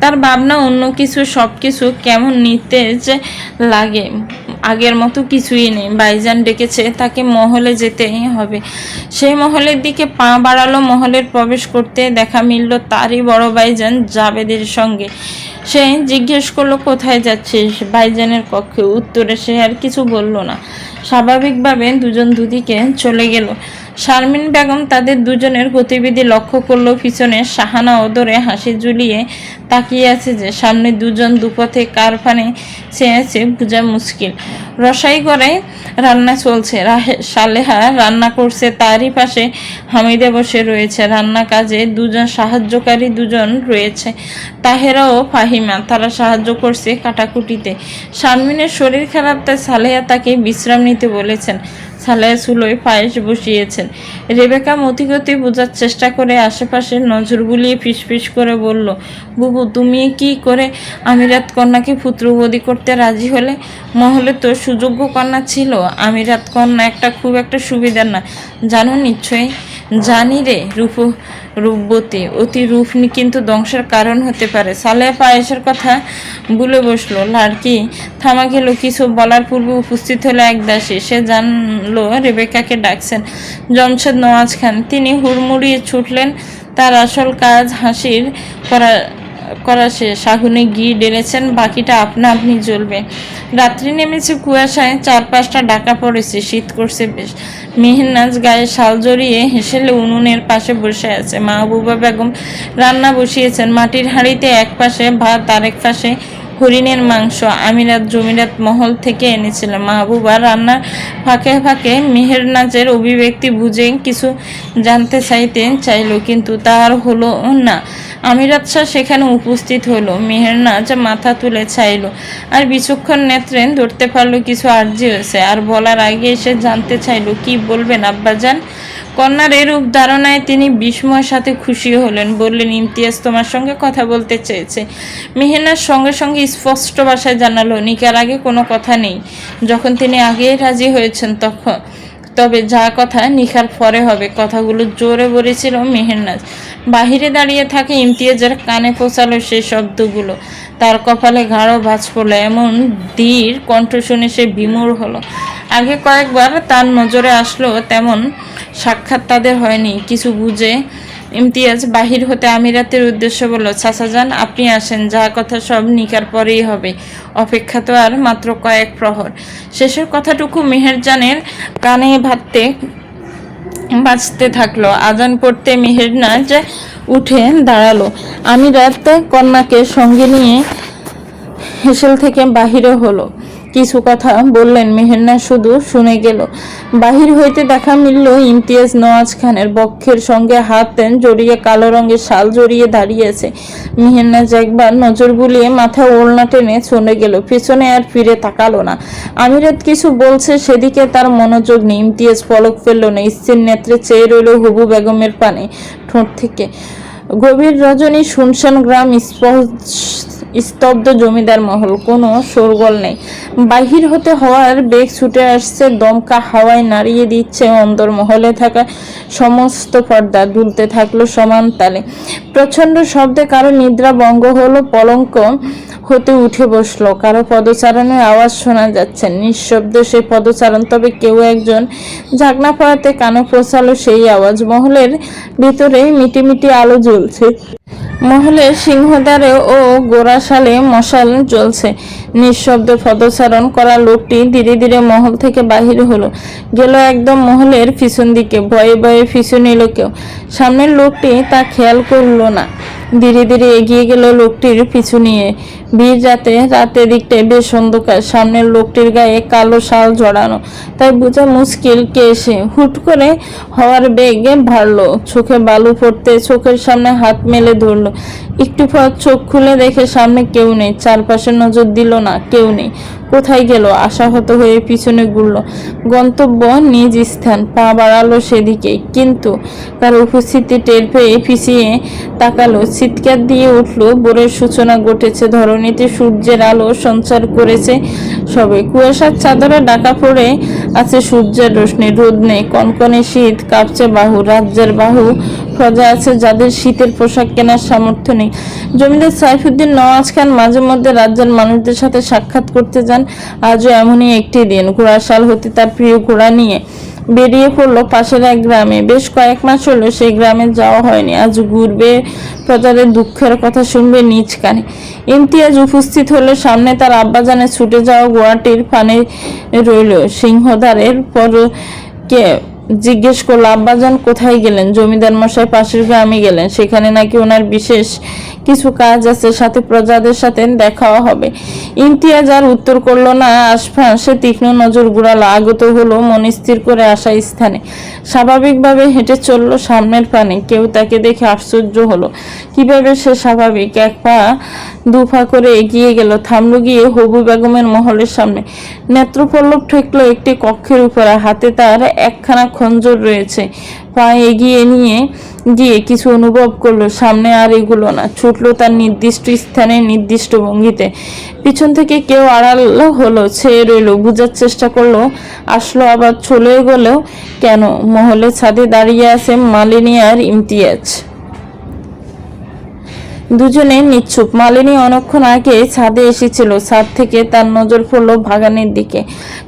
তার ভাবনা অন্য কিছু, সব কিছু কেমন নিতেজ লাগে, আগের মতো কিছুই নেই। ভাইজান ডেকেছে, তাকে মহলে যেতেই হবে। সেই মহলের দিকে পা বাড়ালো। মহলের প্রবেশ করতে দেখা মিলল তারই বড় ভাইজান জাবেদের সঙ্গে। সে জিজ্ঞেস করলো, কোথায় যাচ্ছিস? ভাইজানের কক্ষে। উত্তরে সে আর কিছু বলল না। স্বাভাবিকভাবে দুজন দুদিকে চলে গেল। শারমিন বেগম তাদের দুজনের গতিবিধি লক্ষ্য করলো। পিছনে শাহানা ওদরে হাসি ঝুলিয়ে তাকিয়ে আছে যে সামনে দুজন দুপথে কার ফানে চেয়েছে বোঝা মুশকিল। রসাই করে রান্না চলছে। সালেহা রান্না করছে, তারই পাশে হামিদা বসে রয়েছে। রান্না কাজে দুজন সাহায্যকারী দুজন রয়েছে, তাহেরা ও ফাহিমা। তারা সাহায্য করছে কাটাকুটিতে। শারমিনের শরীর খারাপ, তাই সালেহা তাকে বিশ্রাম নিতে বলেছেন। সালেহা চুলোয় পায়েস বসিয়েছেন। রেবেকা মতিগতি বোঝার চেষ্টা করে আশেপাশে নজর বুলিয়ে ফিসফিস করে বলল, বুবু তুমি কি করে আমিরাত কন্যাকে পুত্রবধূ করতে রাজি হলে? মহলে তো সুযোগ্য কন্যা ছিল। আমিরাত কন্যা খুব একটা সুবিধার না, জানো নিশ্চয়ই। জানি রে, রূপবতী অতি রূপ কিন্তু ধ্বংসের কারণ হতে পারে। সালেহা পায়েসের কথা ভুলে বসলো। লাড়কি থামা গেল। কিছু বলার পূর্বে উপস্থিত হলো এক দাসী। সে জানলো রেবেকাকে ডাকছেন জমশেদ নওয়াজ খান। তিনি হুড়মুড়িয়ে ছুটলেন। তার আসল কাজ হাসির করা শেষ। আগুনে ঘি ঢেলেছেন, বাকিটা আপনা আপনি জ্বলবে। রাত্রি নেমেছে, কুয়াশায় চারপাশটা ঢাকা পড়েছে, শীত করছে বেশ। মেহেরনাজ গায়ে শাল জড়িয়ে হেসেলে উনুনের পাশে বসে আছে। মাহবুবা বেগম রান্না বসিয়েছেন। মাটির হাঁড়িতে এক পাশে ভাত, আরেক পাশে হরিণের মাংস আমিরাত জমিরাত মহল থেকে এনেছিলেন। মাহবুবা রান্নার ফাঁকে ফাঁকে মেহেরনাজের অভিব্যক্তি বুঝে কিছু জানতে চাইল, কিন্তু তার হলো না। আমিরাত শাহ সেখানে উপস্থিত হলো। মেহেরনাজ মাথা তুলে চাইল, আর বিচক্ষণ নেত্রে ধরতে পারলো কিছু আর্জি হয়েছে। আর বলার আগে এসে জানতে চাইল, কি বলবেন আব্বাজান? কন্যার এরূপ ধারণায় তিনি বিস্ময়ের সাথে খুশি হলেন। বললেন, ইমতিয়াজ তোমার সঙ্গে কথা বলতে চেয়েছে। মেহেরনাজ সঙ্গে সঙ্গে স্পষ্ট ভাষায় জানালো, নিকার আগে কোনো কথা নেই। যখন তিনি আগেই রাজি হয়েছেন তবে যা কথা নিকার পরে হবে। কথাগুলো জোরে বলেছিল মেহেরনাজ। বাহিরে দাঁড়িয়ে থাকে ইমতিয়াজের কানে পৌঁছালো সেই শব্দগুলো। তার কপালে গাঢ় ভাঁজ পড়লো। এমন ধীর কণ্ঠ শুনে সে বিমূঢ় হলো। আগে কয়েকবার তার নজরে আসলো, তেমন সাক্ষাৎ তাদের হয়নি। কিছু বুঝে ইমতিয়াজ বাহির হতে আমিরাতের উদ্দেশ্যে বলল, চাচাজান আপনি আসেন, যা কথা সব নিকার পরেই হবে। অপেক্ষা তো আর মাত্র কয়েক প্রহর। শেষের কথাটুকু মেহেরজানের কানে বাজতে থাকলো। আজান পড়তে মেহেরনাজ উঠে দাঁড়ালো। আমিরাত কন্যাকে সঙ্গে নিয়ে হেসেল থেকে বাহিরে হলো। কিছু কথা বললেন, মেহেরনাজ শুধু শুনে গেল। বাহির হইতে দেখা মিলল ইমতিয়াজ নওয়াজ খানের। বক্ষের সঙ্গে হাত জড়িয়ে কালো রঙের শাল জড়িয়ে দাঁড়িয়েছে। মেহেরনাজ একবার নজর বুলিয়ে মাথা ওড়না টেনে চলে গেল, পেছনে আর ফিরে তাকালো না। আমিরাত কিছু বলছে, সেদিকে তার মনোযোগ নেই। ইমতিয়াজ পলক ফেলল না, স্থির নেত্রে চেয়ে রইল হবু বেগমের পানে ঠোঁট থেকে। গভীর রজনী, শুনশান গ্রাম, স্তব্ধ জমিদার মহল, কোনো শোরগোল নেই। বাহির হতে হওয়ার বেগ ছুটে আসছে, দমকা হাওয়ায় নাড়িয়ে দিচ্ছে অন্দর মহলে থাকা সমস্ত পর্দা। দুলতে থাকলো সমান তালে। প্রচণ্ড শব্দে কারো নিদ্রা ভঙ্গ হলো, পলঙ্ক হতে উঠে বসলো। কারো পদচারণের আওয়াজ শোনা যাচ্ছে, নিঃশব্দ সেই পদচারণ। তবে কেউ একজন ঝাঁকনা পড়াতে কানে পৌঁছালো সেই আওয়াজ। মহলের ভিতরে মিটিমিটি আলো জ্বলছে। মহলের সিংহদ্বারে ও গোড়াশালে মশাল জ্বলছে। নিঃশব্দ পদচারণ করা লোকটি ধীরে ধীরে মহল থেকে বাহির হলো, গেল একদম মহলের পিছন দিকে। ভয়ে ভয়ে পিছু নিল কেউ। সামনের লোকটি তা খেয়াল করলো না। ধীরে ধীরে এগিয়ে গেল লোকটির পিছু নিয়ে। বীর রাতে দিকটায় বেশ অন্ধকার। সামনের লোকটির গায়ে কালো শাল জড়ানো, তাই বোঝা মুশকিল কে সে। হুট করে হওয়ার বেগে ভারলো। চোখে বালু পড়তে চোখের সামনে হাত মেলে ধরলো। একটু পর চোখ খুলে দেখে সামনে কেউ নেই। চারপাশে নজর দিল না, কেউ নেই। কোথায় গেল? আশাহত হয়ে পিছনে ঘুরল। গন্তব্য নিজ স্থান, পা বাড়ালো সেদিকেই, কিন্তু তার উপস্থিতি টের পেয়ে পিছিয়ে তাকালো। চিৎকার দিয়ে উঠল, ভোরের সূচনা ঘটেছে, ধরণীতে সূর্যের আলো সঞ্চার করেছে সবে। কুয়াশার চাদরে ঢাকা পড়ে আছে সূর্যের রোশনি, রোদ নেই, কনকনে শীত, কাঁপছে বাহু। রাজ্যের বাহু প্রজা আছে যাদের শীতের পোশাক কেনার সামর্থ্য নেই। জমিদার সাইফুদ্দিন নওয়াজ খান মাঝে মধ্যে রাজ্যের মানুষদের সাথে সাক্ষাৎ করতে যান। আজও এমনই একটি দিন। ঘোড়াশাল হতে তার প্রিয় ঘোড়া নিয়ে বেরিয়ে পড়ল পাশের এক গ্রামে। বেশ কয়েক মাস হলো সেই গ্রামে যাওয়া হয়নি। আজ ঘুরবে, প্রজাদের দুঃখের কথা শুনবে নিজ কানে। ইমতিয়াজ উপস্থিত হলে সামনে তার আব্বাজানের ছুটে যাওয়া ঘোড়াটির পানে রইল। সিংহদ্বারের পর কে জিজ্ঞেস করলো, আব্বাজান কোথায় গেলেন? জমিদার মশাই পাশের গ্রামে গেলেন, সেখানে নাকি ওনার বিশেষ কিছু কাজ আছে, সাথে প্রজাদের সাথে দেখাও হবে। ইমতিয়াজ আর উত্তর করলো না। আশফাক সে তীক্ষ্ণ নজর ঘুরালো, আগত হলো মনস্থির করে আসা স্থানে। স্বাভাবিকভাবে হেঁটে চললো সামনের পানে। কেউ তাকে দেখে আশ্চর্য হলো। কিভাবে সে স্বাভাবিক? এক পা দু পা করে এগিয়ে গেল, থামলো গিয়ে হবু বেগমের মহলের সামনে। নেত্রপল্লব ঠেকলো একটি কক্ষের উপরে, হাতে তার একখানা খঞ্জর রয়েছে। পা এগিয়ে নিয়ে গিয়ে কিছু অনুভব করলো, সামনে আর এগুলো না, ছুটলো তার নির্দিষ্ট স্থানে নির্দিষ্ট ভঙ্গিতে। পিছন থেকে কেউ আড়াল হলো, ছেয়ে রইল, বুঝার চেষ্টা করলো, আসলো আবার চলে গেলেও কেন? মহলে ছাদে দাঁড়িয়ে আছে মালিনী আর ইমতিয়াজ, দুজনে নিশ্চুপ। মালিনী অনেকক্ষণ আগে ছাদে এসেছিল। ছাদ থেকে তার নজর পড়লো বাগানের দিকে।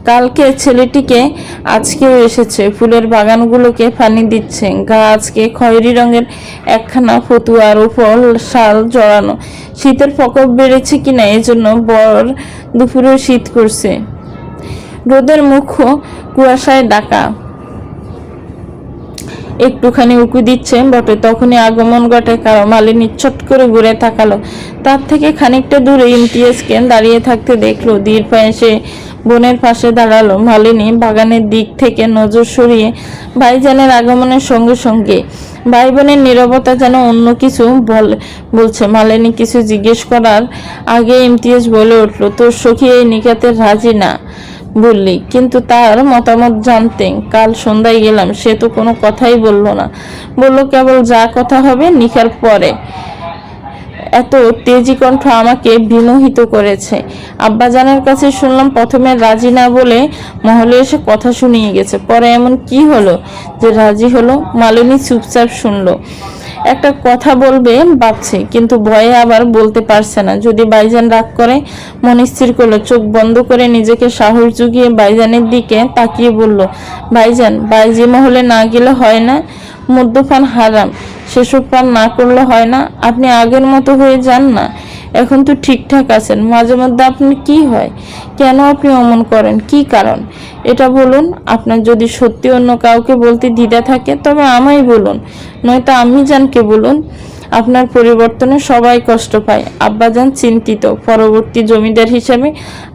কালকে ছেলেটিকে আজকেও এসেছে, ফুলের বাগানগুলোকে পানি দিচ্ছে। গা আজকে খয়েরি রঙের একখানা ফতুয়ার উপর শাল জড়ানো। শীতের প্রকোপ বেড়েছে কিনা এজন্য বর দুপুরেও শীত করছে। রোদের মুখ কুয়াশায় ঢাকা, একটুখানি উঁকি দিচ্ছে বটে, তখনই আগমন ঘটে কারো। মালিনী চট করে ঘুরে তাকালো। তার থেকে খানিকটা দূরে ইমতিয়াজকে দাঁড়িয়ে থাকতে দেখলো। ধীর পায়ে সে বোনের পাশে দাঁড়ালো। মালিনী বাগানের দিক থেকে নজর সরিয়ে ভাইজানের আগমনের সঙ্গে সঙ্গে ভাই বোনের নীরবতা যেন অন্য কিছু বলছে। মালিনী কিছু জিজ্ঞেস করার আগে ইমতিয়াজ বলে উঠলো, তোর সখী এই নিকাতে রাজি না বললি, কিন্তু তার মতামত জানতেন। কাল সন্ধ্যায় গেলাম, সে তো কোনো কথাই বলল না, বলল কেবল যা কথা হবে নিকার পরে। এত তেজি কণ্ঠ আমাকে বিমোহিত করেছে। আব্বাজানের কাছে শুনলাম প্রথমে রাজি না বলে মহলে এসে কথা শুনিয়ে গেছে, পরে এমন কি হলো যে রাজি হলো? মালিনী চুপচাপ শুনলো। একটা কথা বলবে ভাবছে, কিন্তু ভয়ে আবার বলতে পারছে না। যদি ভাইজান রাগ করে। মন স্থির করলো, চোখ বন্ধ করে নিজেকে সাহস জুগিয়ে ভাইজানের দিকে তাকিয়ে বলল, ভাইজান, বাইজি মহলে না গেলে হয় না? মদ্যপান হারাম, সেসব পান না করলে হয় না? আপনি আগের মতো হয়ে যান না? এখন তো ঠিকঠাক আছেন, মাঝে মধ্যে আপনি কি হয়? কেন আপনি অমন করেন? কি কারণ এটা বলুন। আপনার যদি সত্যি অন্য কাউকে বলতে দ্বিধা থাকে তবে আমায় বলুন, নয়তো আমি জানকে বলুন। আপনার পরিবর্তনে সবাই কষ্ট পায়। আব্বাজান চিন্তিত। পরবর্তী জমিদার হিসেবে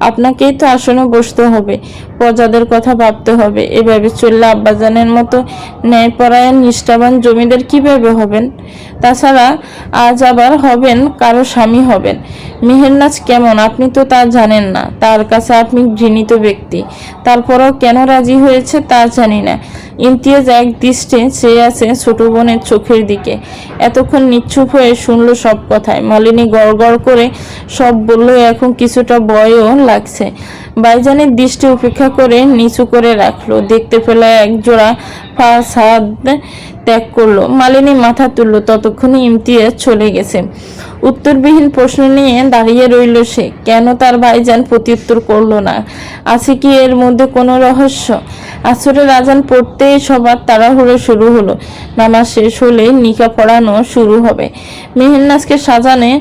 আপনাকেই তো আসনে বসতে হবে, প্রজাদের কথা ভাবতে হবে। এভাবে চললে আব্বাজানের মতো ন্যায়পরায়ণ নিষ্ঠাবান জমিদার কিভাবে হবেন? তাছাড়া আজ আবার হবেন কারো স্বামী হবেন। মেহেরনাজ কেমন আপনি তো তা জানেন না, তার কাছে আপনি ঘৃণিত ব্যক্তি। তারপরও কেন রাজি হয়েছে তা জানি না। ইমতিয়াজ এক দৃষ্টে চেয়ে আছে ছোট বোনের চোখের দিকে। এতক্ষণ নিশ্চুপ হয়ে শুনলো সব কথায়। মালিনী গড় গড় করে সব বললো, এখন কিছুটা ভয়ও লাগছে। ভাইজানের দৃষ্টি উপেক্ষা করে নিচু করে রাখলো। দেখতে পেল এক জোড়া পা ছাদ ত্যাগ করলো। মালিনী মাথা তুললো। ততক্ষণে ইমতিয়াজ চলে গেছে। উত্তরবিহীন প্রশ্ন নিয়ে দাঁড়িয়ে রইল সে। কেন তার ভাইজান প্রত্যুত্তর করলো না? আছে কি এর মধ্যে কোনো রহস্য? আসরের আজান পড়তেই সবার তাড়াহুড়ো শুরু হলো। নামাজ শেষ হলে নিকা পড়ানো শুরু হবে। মেহেরনাজকে সাজানো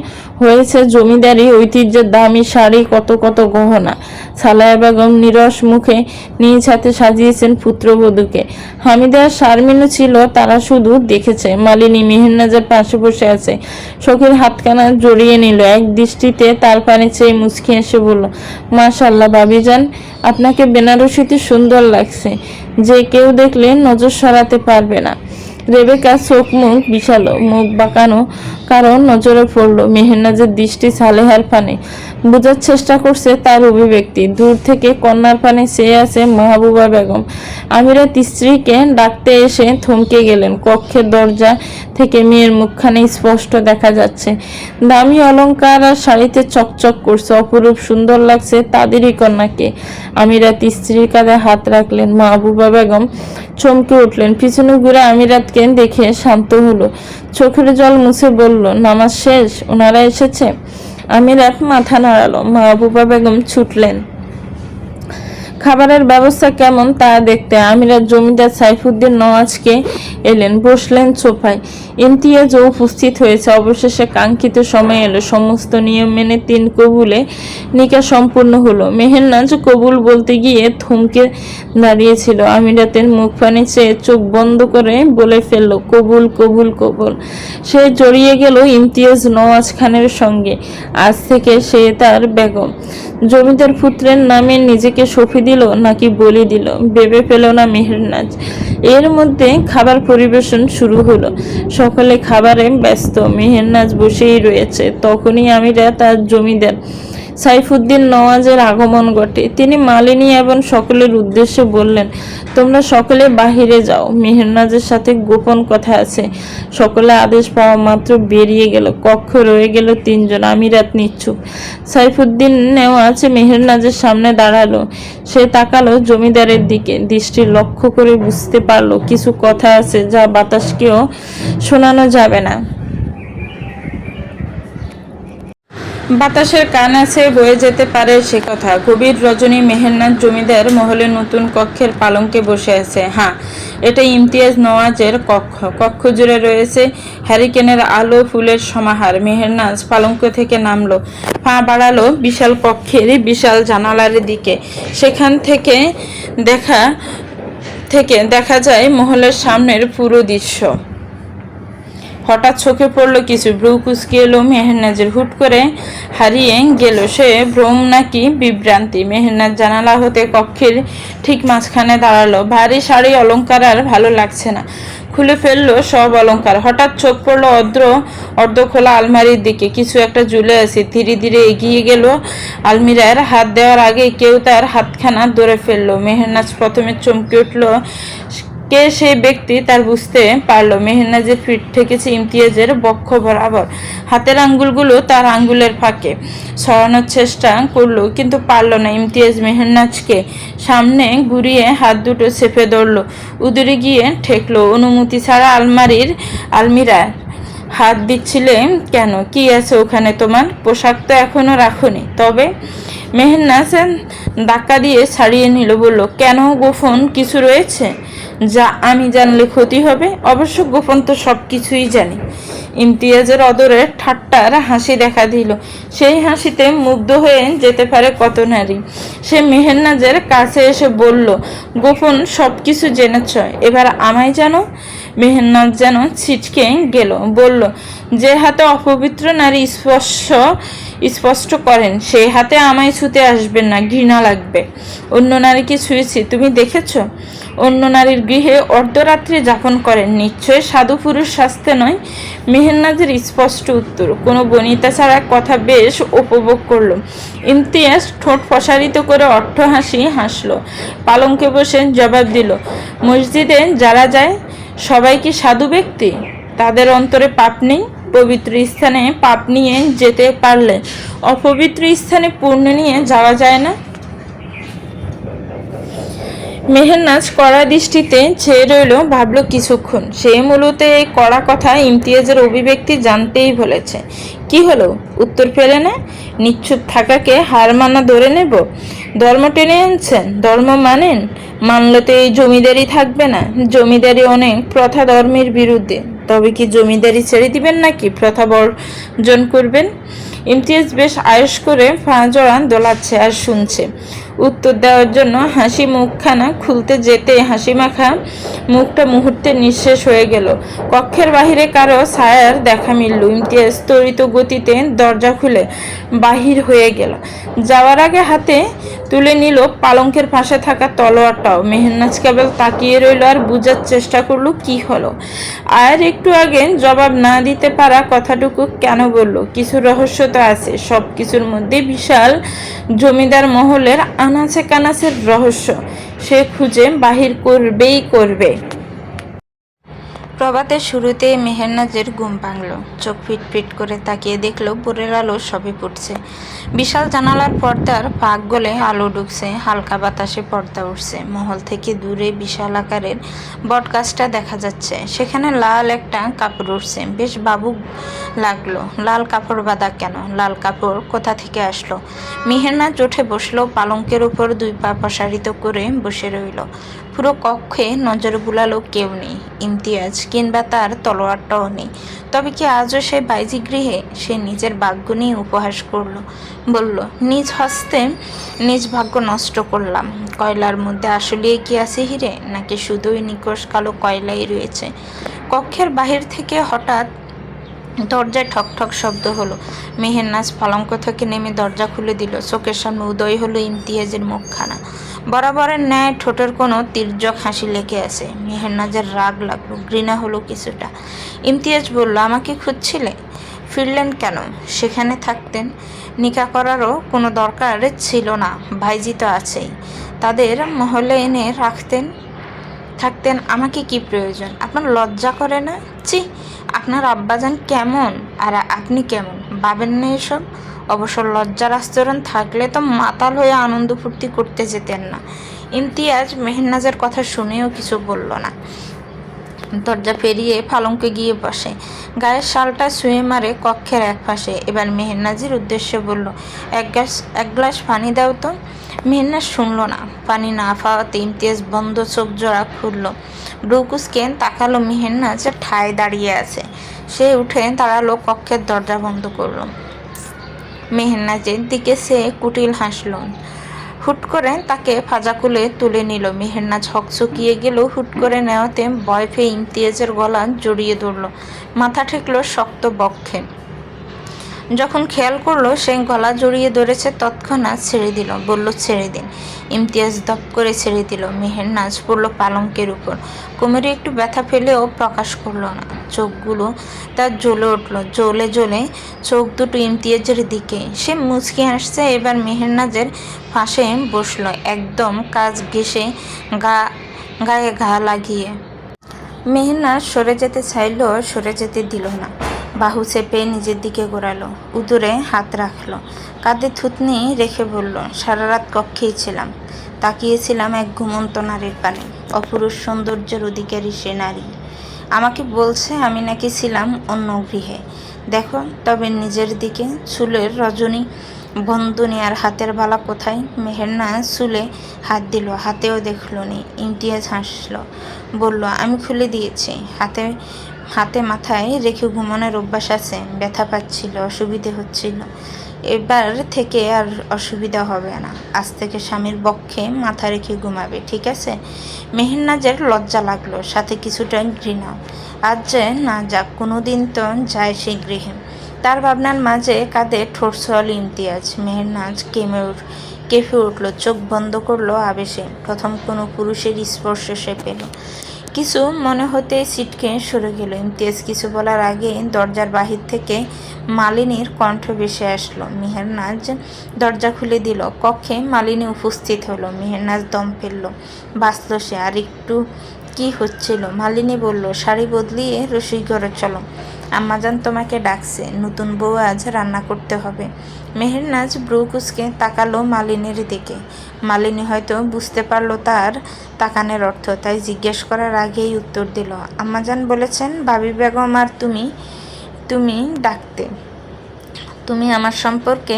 হয়েছে জমিদারি ঐতিহ্যের দামি শাড়ি, কত কত গহনা। সালায়া বেগম নিরস মুখে নিজ হাতে সাজিয়েছেন পুত্রবধূকে। হামিদা আর শারমিনও ছিল, তারা শুধু দেখেছে। মালিনী মেহেরনাজের পাশে বসে আছে, সখীর হাতখানা জড়িয়ে নিল। এক দৃষ্টিতে তার পানে চেয়ে মুচকি এসে বলল, মাশাআল্লাহ ভাবিজান, আপনাকে বেনারসিতে সুন্দর লাগছে, যে কেউ দেখলে নজর সরাতে পারবে না। রেবেকা চোখ মুখ বিশালো, মুখ বাঁকানো, কারণ নজরে পড়লো মেহেরনাজের দৃষ্টি সালেহার পানে। বোঝার চেষ্টা করছে তার অভিব্যক্তি। দূর থেকে কন্যার পানে চেয়ে আছে মাহবুবা বেগম। আমিরাত স্ত্রীকে ডাকতে এসে থমকে গেলেন। কক্ষের দরজা থেকে মেয়ের মুখখানে স্পষ্ট দেখা যাচ্ছে। দামি অলংকার আর শাড়িতে চকচক করছে, অপরূপ সুন্দর লাগছে তাদেরই কন্যাকে। আমিরাত স্ত্রীর কাঁধে হাত রাখলেন। মাহবুবা বেগম চমকে উঠলেন, পিছনে ঘুরে আমিরাতকে দেখে শান্ত হলো, চোখের জল মুছে বলল, নামাজ শেষ, ওনারা এসেছে? আমিরাত মাথা নাড়ালো। মাহবুবা বেগম ছুটলেন খাবারের ব্যবস্থা কেমন তা দেখতে। আমিরাত জমিদার সাইফুদ্দিন নওয়াজকে এলেন, বসলেন সোফায়। ইমতিয়াজও উপস্থিত হয়েছে। অবশেষে কাঙ্ক্ষিত সময় এলো। সমস্ত নিয়ম মেনে 3 কবুলে নিকাহ সম্পূর্ণ হলো। মেহেরনাজ কবুল বলতে গিয়ে থমকে দাঁড়িয়েছিল। আমিরাতের মুখ পানে চেয়ে চোখ বন্ধ করে বলে ফেলল, কবুল কবুল কবুল। সে জড়িয়ে গেল ইমতিয়াজ নওয়াজ খানের সঙ্গে। আজ থেকে সে তার বেগম। জমিদার পুত্রের নামে নিজেকে সঁপে দিল নাকি বলি দিল ভেবে পেল না মেহেরনাজ। এর মধ্যে খাবার পরিবেশন শুরু হলো। সকলে খাবারে ব্যস্ত। মেহেরনাজ বসেই রয়েছে। তখনই আমিরা তার জমিদার সাইফুদ্দিন নওয়াজের আগমন ঘটে। তিনি মালিনী এবং সকলের উদ্দেশ্যে বললেন, তোমরা সকলে বাহিরে যাও, মেহেরনাজের সাথে গোপন কথা আছে। সকলে আদেশ পাওয়া মাত্র বেরিয়ে গেল। কক্ষ রয়ে গেল 3 জন। আমিরাত নিচ্ছুক। সাইফুদ্দিন নেওয়াজ মেহেরনাজের সামনে দাঁড়ালো। সে তাকালো জমিদারের দিকে। দৃষ্টি লক্ষ্য করে বুঝতে পারলো কিছু কথা আছে যা বাতাসকেও শোনানো যাবে না। বাতাসের কান আছে, বয়ে যেতে পারে সে কথা। গভীর রজনী। মেহেরনাজ জমিদার মহলে নতুন কক্ষের পালঙ্কে বসে আছে। হ্যাঁ, এটা ইমতিয়াজ নওয়াজের কক্ষ। কক্ষ জুড়ে রয়েছে হ্যারিকেনের আলো, ফুলের সমাহার। মেহেরনাজ পালঙ্ক থেকে নামলো, পা বাড়ালো বিশাল কক্ষের বিশাল জানালার দিকে। সেখান থেকে দেখা যায় মহলের সামনের পুরো দৃশ্য। হঠাৎ চোখে পড়ল কিছু। ভ্রু কুঁচকে এলো মেহেরনাজের। হুট করে হারিয়ে গেল সে ভ্রম নাকি বিভ্রান্তি। মেহেরনাজ জানালা হতে কক্ষের ঠিক মাঝখানে দাঁড়ালো। ভারী শাড়ি অলংকার আর ভালো লাগছে না। খুলে ফেললো সব অলংকার। হঠাৎ চোখ পড়লো অর্ধ খোলা আলমারির দিকে। কিছু একটা ঝুলে আছে। ধীরে ধীরে এগিয়ে গেল। আলমিরার হাত দেওয়ার আগে কেউ তার হাতখানা ধরে ফেললো। মেহেরনাজ প্রথমে চমকে উঠলো। কে সেই ব্যক্তি তার বুঝতে পারলো। মেহেরনাজের পিঠ ঠেকেছে ইমতিয়াজের বক্ষ বরাবর। হাতের আঙ্গুলগুলো তার আঙ্গুলের ফাঁকে সরানোর চেষ্টা করলো, কিন্তু পারল না। ইমতিয়াজ মেহেরনাজকে সামনে ঘুরিয়ে হাত দুটো চেপে ধরলো, উদরে গিয়ে ঠেকলো। অনুমতি ছাড়া আলমিরা হাত দিচ্ছিলে কেন? কি আছে ওখানে তোমার? পোশাক তো এখনো রাখোনি। তবে মেহেরনাজ ধাক্কা দিয়ে ছাড়িয়ে নিল, বলল, কেন? গোপন কিছু রয়েছে যা আমি জানলে ক্ষতি হবে? অবশ্য গোপন তো সব কিছুই জানি। ইমতিয়াজের অদরের ঠাট্টার হাসি দেখা দিল। সেই হাসিতে মুগ্ধ হয়ে যেতে পারে কত নারী। সে মেহেরনাজের কাছে এসে বলল, গোপন সব কিছু জেনেছ, এবার আমায় জানো? মেহেরনাজ যেন ছিটকে গেল। বলল, যে হাতে অপবিত্র নারী স্পষ্ট করেন সেই হাতে আমায় ছুতে আসবেন না, ঘৃণা লাগবে। অন্য নারীকে ছুঁয়েছি, তুমি দেখেছ? অন্য নারীর গৃহে অর্ধরাত্রি যাপন করেন, নিশ্চয় সাধু পুরুষ শাস্তে নয়। মেহেরনাজের স্পষ্ট উত্তর। কোনো বনিতা ছাড়া কথা বেশ উপভোগ করল। ইমতিয়াজ ঠোঁট প্রসারিত করে অট্টহাসি হাসল। পালঙ্কে বসে জবাব দিল, মসজিদে যারা যায় সবাই কি সাধু ব্যক্তি? তাদের অন্তরে পাপ নেই? পবিত্র স্থানে পাপ নিয়ে যেতে পারলে অপবিত্র স্থানে পুণ্য নিয়ে যাওয়া যায় না? মেহেরনাজ কড়া দৃষ্টিতে চেয়ে রইল। ভাবল কিছুক্ষণ। সে মূলত এই কড়া কথা ইমতিয়াজের অভিব্যক্তি জানতেই বলেছে। কি হলো? উত্তর পেলে না? নিশ্চুপ থাকাকে হার মানা ধরে নেব? ধর্ম টেনে আনছেন, ধর্ম মানেন? মানলে তো এই জমিদারি থাকবে না। জমিদারি অনেক প্রথা ধর্মের বিরুদ্ধে। তবে কি জমিদারি ছেড়ে দিবেন নাকি প্রথা বর্জন করবেন? ইমতিয়াজ বেশ আয়েশ করে পা জড়া দোলাচ্ছে আর শুনছে। উত্তর দেওয়ার জন্য হাসি মুখখানা খুলতে যেতে হাসি মাখা মুখটা মুহূর্তে নিঃশেষ হয়ে গেল। কক্ষের বাহিরে কারো ছায়ার দেখা মিলল। ইমতিয়াজ ত্বরিত গতিতে দরজা খুলে বাহির হয়ে গেল। যাওয়ার আগে হাতে তুলে নিল পালঙ্কের পাশে থাকা তলোয়ারটাও। মেহেরনাজ কেবল তাকিয়ে রইল আর বুঝার চেষ্টা করলো কি হলো। আর একটু আগে জবাব না দিতে পারা কথাটুকু কেন বলল? কিছু রহস্য তো আছে, সব কিছুর মধ্যে বিশাল জমিদার মহলের আনাচে কানাচের রহস্য সে খুঁজে বাহির করবেই করবে। প্রভাতের শুরুতে মেহেরনাজের ঘুম ভাঙল। চোখ ফিটফিট করে তাকিয়ে দেখলো ভোরের আলো সবে ফুটছে। বিশাল জানালার পর্দার ফাঁক গলে আলো ঢুকছে, হালকা বাতাসে পর্দা উঠছে। মহল থেকে দূরে বিশাল আকারের বটগাছটা দেখা যাচ্ছে, সেখানে লাল একটা কাপড় উঠছে। বেশ ভাবুক লাগলো। লাল কাপড় বাঁধা কেন? লাল কাপড় কোথা থেকে আসলো? মেহেরনাজ উঠে বসলো, পালঙ্কের উপর দুই পা প্রসারিত করে বসে রইল। পুরো কক্ষে নজর বুলালো, কেউ নেই। ইমতিয়াজ কিংবা তার তলোয়ারটাও নেই। তবে কি আজও সে বাইজি গৃহে? সে নিজের ভাগ্য নিয়ে উপহাস করল, বলল নিজ হস্তে নিজ ভাগ্য নষ্ট করলাম। কয়লার মধ্যে আসলে কি আছে হিরে, নাকি শুধুই নিকষ কালো কয়লাই রয়েছে? কক্ষের বাহির থেকে হঠাৎ দরজায় ঠক ঠক শব্দ হলো। মেহেরনাজ পালঙ্ক থেকে নেমে দরজা খুলে দিল। চোখের সামনে উদয় হলো ইমতিয়াজের মুখখানা। বরাবরের ন্যায় ঠোঁটের কোনো তির্যক হাসি লেগে আছে। মেহেরনাজের রাগ লাগলো, ঘৃণা হলো কিছুটা। ইমতিয়াজ বলল, আমাকে খুঁজছিলে? ফিরলেন কেন? সেখানে থাকতেন। নিকা করারও কোনো দরকার ছিল না, ভাইজি তো আছেই। তাদের মহলে এনে থাকতেন। আমাকে কি প্রয়োজন? আপনার লজ্জা করে না? চি, আপনার আব্বাজান কেমন আর আপনি কেমন, ভাবেন না এসব? অবশ্য লজ্জার আস্তরণ থাকলে তো মাতাল হয়ে আনন্দ ফুর্তি করতে যেতেন না। ইমতিয়াজ মেহেরনাজের কথা শুনেও কিছু বলল না। দরজা পেরিয়ে পালঙ্কে গিয়ে বসে, গায়ের শালটা শুয়ে মারে কক্ষের এক পাশে। এবার মেহেরনাজের উদ্দেশ্যে বলল, এক গ্লাস পানি দাও তো। মেহেরনাজ শুনল না। পানি না পাওয়াতে ইমতিয়াজ বন্ধ চোখ জোড়া খুলল। ব্রুকুসকে তাকালো। মেহেরনাজ ঠায় দাঁড়িয়ে আছে। সে উঠে দাঁড়ালো, কক্ষের দরজা বন্ধ করলো। মেহেরনাজের দিকে সে কুটিল হাসল। হুট করে তাকে ফাজাকুলে তুলে নিল। মেহেরনাজ হকচকিয়ে গেল। হুট করে নেওয়াতে ভয় পেয়ে ইমতিয়াজের গলা জড়িয়ে ধরল, মাথা ঠেকল শক্ত বক্ষে। যখন খেয়াল করলো সে গলা জড়িয়ে ধরেছে, তৎক্ষণাৎ ছেড়ে দিল। বলল, ছেড়ে দিন। ইমতিয়াজ দপ করে ছেড়ে দিল। মেহেরনাজ পড়ল পালঙ্কের উপর। কোমরে একটু ব্যথা পেলেও প্রকাশ করল না। চোখগুলো তার জ্বলে উঠল। জ্বলে জ্বলে চোখ দুটো ইমতিয়াজের দিকে। সে মুচকি হাসছে। এবার মেহেরনাজের পাশে বসল, একদম কাজ ঘেঁষে গায়ে ঘা লাগিয়ে। মেহেরনাজ সরে যেতে চাইল, সরে যেতে দিল না। বাহু চেপে নিজের দিকে ঘোরালো, উদরে হাত রাখলো, কাঁধে থুতনি রেখে বলল, সারা রাত কক্ষেই ছিলাম, তাকিয়েছিলাম এক ঘুমন্ত নারীর পানে। অপুরুষ সৌন্দর্যের অধিকারী সে নারী। আমাকে বলছে আমি নাকি ছিলাম অন্য গৃহে। দেখো তবে নিজের দিকে। চুলের রজনী বন্ধনী আর হাতের বালা কোথায়? মেহেরনাজ চুলে হাত দিল, হাতেও দেখলো নি। ইমতিয়াজ হাসল, বলল, আমি খুলে দিয়েছি। হাতে মাথায় রেখে ঘুমানোর অভ্যাস আছে। ব্যথা পাচ্ছিল, অসুবিধে হচ্ছিল। এবার থেকে আর অসুবিধা হবে না। আজ থেকে স্বামীর বক্ষে মাথা রেখে ঘুমাবে, ঠিক আছে? মেহেরনাজের লজ্জা লাগলো, সাথে কিছুটা ঘৃণা। আজ যে না যাক, কোনোদিন তো যায় সেই গৃহে। তার ভাবনার মাঝে কাঁধে ঠোঁট ছোঁয়ালো ইমতিয়াজ। মেহেরনাজ কেঁপে উঠল, চোখ বন্ধ করলো আবেশে। প্রথম কোনো পুরুষের স্পর্শ সে পেল। কিছু মনে হতে ছিটকে সরে গেল। ইমতিয়াজ কিছু বলার আগে দরজার বাহির থেকে মালিনীর কণ্ঠ ভেসে আসলো। মেহেরনাজ দরজা খুলে দিল। কক্ষে মালিনী উপস্থিত হলো। মেহেরনাজ দম ফেলল, বাঁচল সে। আর একটু কি হচ্ছিল? মালিনী বলল, শাড়ি বদলিয়ে রসুইঘরে চলো, আম্মাজান তোমাকে ডাকছে। নতুন বউ আজ রান্না করতে হবে। মেহেরনাজ ব্রুকুসকে তাকালো মালিনীর দিকে। মালিনী হয়তো বুঝতে পারলো তার তাকানের অর্থ, তাই জিজ্ঞেস করার আগেই উত্তর দিল, আম্মাজান বলেছেন ভাবি বেগম আর তুমি ডাকতে। তুমি আমার সম্পর্কে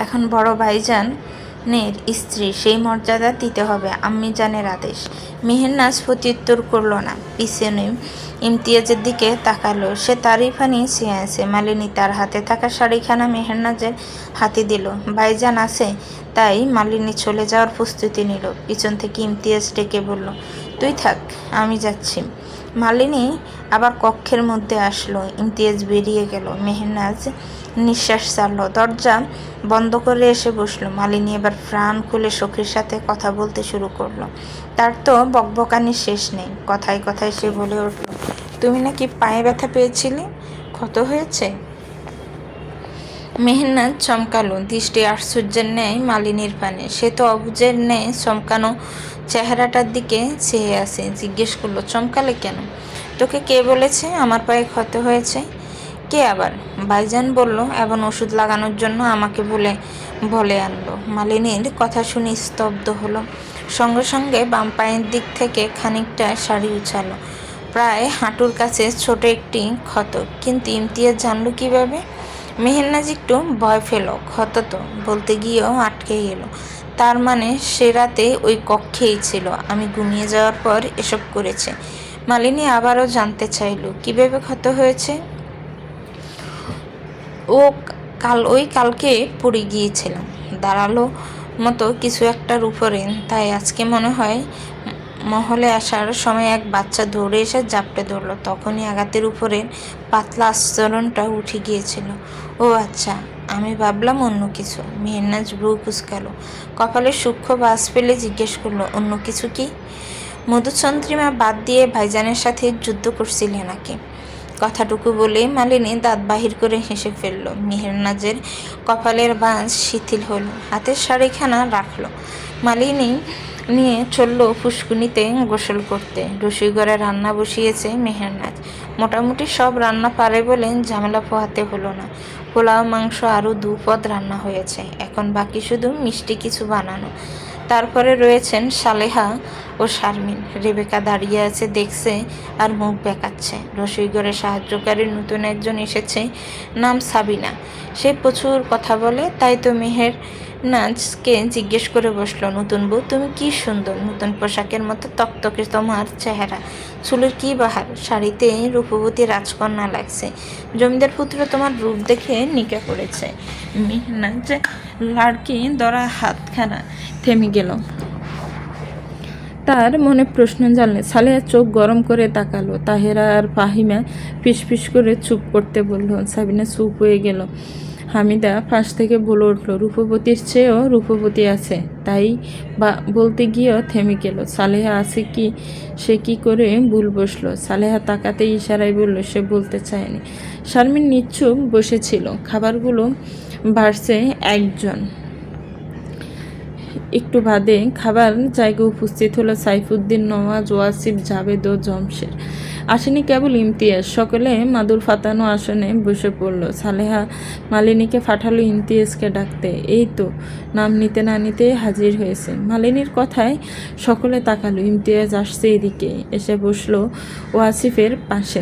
এখন বড় ভাইজানের স্ত্রী, সেই মর্যাদা দিতে হবে, আম্মিজানের আদেশ। মেহেরনাজ প্রত্যুত্তর করল না, পিছনে ইমতিয়াজের দিকে তাকালো। সে তারই ফানি চেয়ে আছে। মালিনী তার হাতে থাকা শাড়িখানা মেহেরনাজের হাতে দিল। ভাইজান আছে? তাই মালিনী চলে যাওয়ার প্রস্তুতি নিল। পিছন থেকে ইমতিয়াজ ডেকে বলল, তুই থাক, আমি যাচ্ছি। মালিনী আবার কক্ষের মধ্যে আসলো। ইমতিয়াজ বেরিয়ে গেল। মেহেরনাজ নিঃশ্বাস ছাড়ল। দরজা বন্ধ করে এসে বসলো। মালিনী এবার প্রাণ খুলে সখীর সাথে কথা বলতে শুরু করলো। তার তো বকবকানির শেষ নেই। কথায় কথায় সে বলে উঠল, তুমি নাকি পায়ে ব্যথা পেয়েছিলে, ক্ষত হয়েছে? মেহনাজ চমকালো, দৃষ্টি আশ্চর্যের ন্যায় মালিনীর পানে। সে তো অবুজের ন্যায় চমকানো চেহারাটার দিকে চেয়ে আছে। জিজ্ঞেস করলো, চমকালে কেন? তোকে কে বলেছে আমার পায়ে ক্ষত হয়েছে? কে আবার? ভাইজান বলল, এবং ওষুধ লাগানোর জন্য আমাকে বলে আনলো। মালিনীর কথা শুনে স্তব্ধ হলো। সঙ্গে সঙ্গে বাম পায়ের দিক থেকে খানিকটা শাড়ি উছালো। প্রায় হাঁটুর কাছে ছোট একটি ক্ষত। কিন্তু ইমতিয়াজ জানলো কিভাবে? মেহেরনাজ একটু ভয় পেল। ক্ষত তো বলতে গিয়েও আটকে গেল। তার মানে সে রাতে ওই কক্ষেই ছিল, আমি ঘুমিয়ে যাওয়ার পর এসব করেছে। মালিনী আবারও জানতে চাইল, কিভাবে ক্ষত হয়েছে? কালকে পড়ে গিয়েছিলাম দাঁড়ালো মতো কিছু একটার উপরে, তাই আজকে মনে হয় মহলে আসার সময় এক বাচ্চা দৌড়ে এসে জাপটে ধরল। তখনই আঘাতের উপরে পাতলা আস্তরণটা উঠে গিয়েছিল। ও আচ্ছা, আমি ভাবলাম অন্য কিছু। মেহেরনাজ ভ্রু কুঁচকালো, কপালে সূক্ষ্ম বাস ফেলে জিজ্ঞেস করলো, অন্য কিছু কি? মধুচন্দ্রিমা বাদ দিয়ে ভাইজানের সাথে যুদ্ধ করছিলে নাকি? কথাটুকু বলে মালিনী দাঁত বাহির করে হেসে ফেলল। মেহেরনাজের কপালের বাঁশ শিথিল হলো, হাতের শাড়িখানা রাখলো। মালিনী নিয়ে চলল ফুসকুনিতে গোসল করতে। রসুইঘরে রান্না বসিয়েছে মেহেরনাজ। মোটামুটি সব রান্না পারে বলে ঝামেলা পোহাতে হলো না। পোলাও, মাংস আরও 2 পদ রান্না হয়েছে। এখন বাকি শুধু মিষ্টি কিছু বানানো। তারপরে রয়েছেন সালেহা ও শারমিন। রেবেকা দাঁড়িয়ে আছে, দেখছে আর মুখ বেঁকাচ্ছে। রসুইঘরে সাহায্যকারী নতুন একজন এসেছে, নাম সাবিনা। সে প্রচুর কথা বলে, তাই তো মেহেরনাজকে জিজ্ঞেস করে বসলো, নতুন বউ তুমি কি সুন্দর, নতুন পোশাকের মতো তকতকে তোমার চেহারা, চুলের কি বাহার, শাড়িতে রূপবতী রাজকন্যা লাগছে। জমিদার পুত্র তোমার রূপ দেখে নিকা করেছে। মেহেরনাজ লাড়কি ধরা হাতখানা থেমে গেল। তার মনে প্রশ্ন জানলে। সালেহা চোখ গরম করে তাকালো। তাহেরা আর ফাহিমা ফিসফিস করে চুপ করতে বলল। সাবিনা চুপ হয়ে গেল। হামিদা পাশ থেকে বলে উঠল, রূপবতীর চেয়েও রূপবতী আছে। তাই বলতে গিয়েও থেমে গেল। সালেহা আছে কি, সে কি করে ভুল বসলো? সালেহা তাকাতে ইশারায় বলল, সে বলতে চায়নি। শারমিন নিশ্চুপ বসেছিল। খাবারগুলো বাড়ছে একজন। একটু বাদে খাবার জায়গায় উপস্থিত হলো সাইফুদ্দিন, নওয়াজ, ওয়াসিফ, জাভেদ ও জমশের। আসেনি কেবল ইমতিয়াজ। সকলে মাদুর ফাতানো আসনে বসে পড়ল। সালেহা মালিনীকে পাঠালো ইমতিয়াজকে ডাকতে। এই তো নাম নিতে না নিতে হাজির হয়েছে। মালিনীর কথায় সকলে তাকালো। ইমতিয়াজ আসছে এদিকে। এসে বসলো ওয়াসিফের পাশে।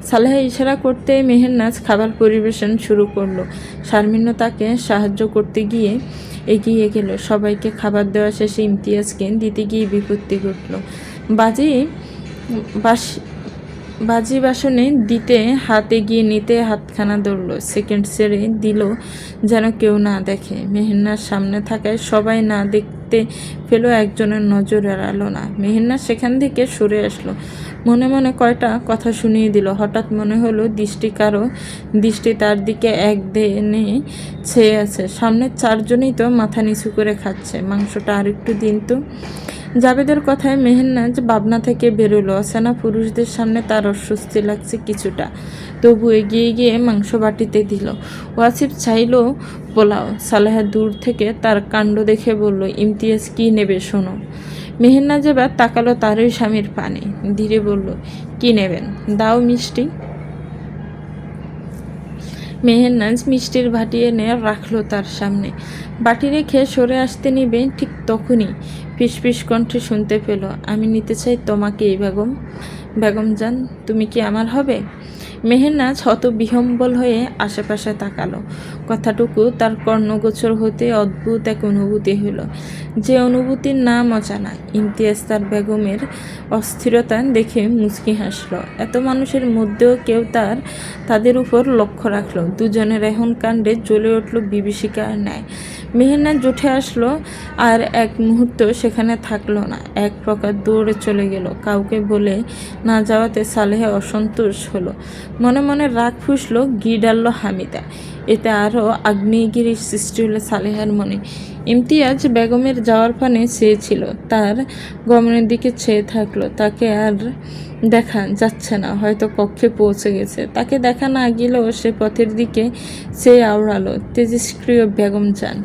সালেহা ইশারা করতে মেহেরনাজ খাবার পরিবেশন শুরু করলো। শারমিনও তাকে সাহায্য করতে গিয়ে এগিয়ে গেল। সবাইকে খাবার দেওয়া শেষে ইমতিয়াজকে দিতে গিয়ে বিপত্তি ঘটল। বাজি বাসনে দিতে হাত এগিয়ে নিতে হাতখানা ধরল। সেকেন্ড ছেড়ে দিল যেন কেউ না দেখে। মেহেরনাজ সামনে থাকায় সবাই না দেখতে পেল, একজনের নজর এড়ালো না। মেহেরনাজ সেখান থেকে সরে আসলো। মনে মনে কয়টা কথা শুনিয়ে দিল। হঠাৎ মনে হলো দৃষ্টি তার দিকে এক দেনে ছেয়ে আছে। সামনের 4 জনই তো মাথা নিচু করে খাচ্ছে। মাংসটা আরেকটু দিন তো। জাবেদের কথায় মেহেরনাজ ভাবনা থেকে বেরোলো। অচেনা পুরুষদের সামনে তার অস্বস্তি লাগছে কিছুটা। তবু এগিয়ে গিয়ে মাংস বাটিতে দিল। ওয়াসিফ চাইল পোলাও। সালেহা দূর থেকে তার কাণ্ড দেখে বলল, ইমতিয়াজ কি নেবে শোনো। মেহেরনাজ এবার তাকালো তারই স্বামীর পানে, ধীরে বলল, কি নেবেন? দাও মিষ্টি। মেহেরনাজ মিষ্টির বাটি এনে রাখলো তার সামনে। বাটি রেখে সরে আসতে নিবে, ঠিক তখনই ফিসফিস কণ্ঠে শুনতে পেল, আমি নিতে চাই তোমাকেই বেগম জান, তুমি কি আমার হবে? মেহেরনাজ হতবিহ্বল হয়ে আশেপাশে তাকালো। কথাটুকু তার কর্ণগোচর হতে অদ্ভুত এক অনুভূতি হলো, যে অনুভূতির নাম অজানা। ইমতিয়াজ তার বেগমের অস্থিরতা দেখে মুচকি হাসল। এত মানুষের মধ্যেও কেউ তাদের উপর লক্ষ্য রাখল। দুজনের এখন কাণ্ডে জ্বলে উঠল বিভীষিকার ন্যায়। মেহেরনাজ উঠে আসলো, আর এক মুহূর্ত সেখানে থাকলো না। এক প্রকার দৌড়ে চলে গেল। কাউকে বলে না যাওয়াতে সালেহা অসন্তোষ হলো। মনে মনে রাগ ফুসলো, ঘি ডালল হামিদা। এতে আরও আগ্নেয়গিরির সৃষ্টি হলো সালেহার মনে। ইমতিয়াজ বেগমের যাওয়ার পানে চেয়েছিল, তার গমনের দিকে চেয়ে থাকলো। তাকে আর দেখা যাচ্ছে না, হয়তো কক্ষে পৌঁছে গেছে। তাকে দেখা না গেলেও সে পথের দিকে চেয়ে আওড়ালো, তেজস্ক্রিয় বেগম যান।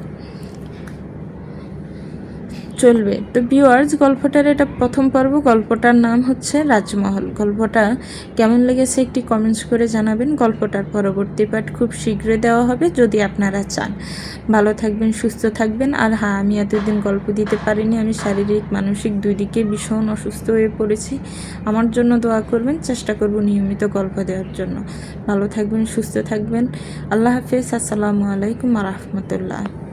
চলবে তো ভিউয়ার্স, গল্পটার এটা প্রথম পর্ব। গল্পটার নাম হচ্ছে রাজমহল। গল্পটা কেমন লেগেছে একটি কমেন্টস করে জানাবেন। গল্পটার পরবর্তী পার্ট খুব শীঘ্রই দেওয়া হবে যদি আপনারা চান। ভালো থাকবেন, সুস্থ থাকবেন। আর হ্যাঁ, আমি এতদিন গল্প দিতে পারিনি, আমি শারীরিক মানসিক দুই দিকে ভীষণ অসুস্থ হয়ে পড়েছি। আমার জন্য দোয়া করবেন, চেষ্টা করব নিয়মিত গল্প দেওয়ার জন্য। ভালো থাকবেন, সুস্থ থাকবেন। আল্লাহ হাফেজ। আসসালামু আলাইকুম ওয়া রাহমাতুল্লাহ।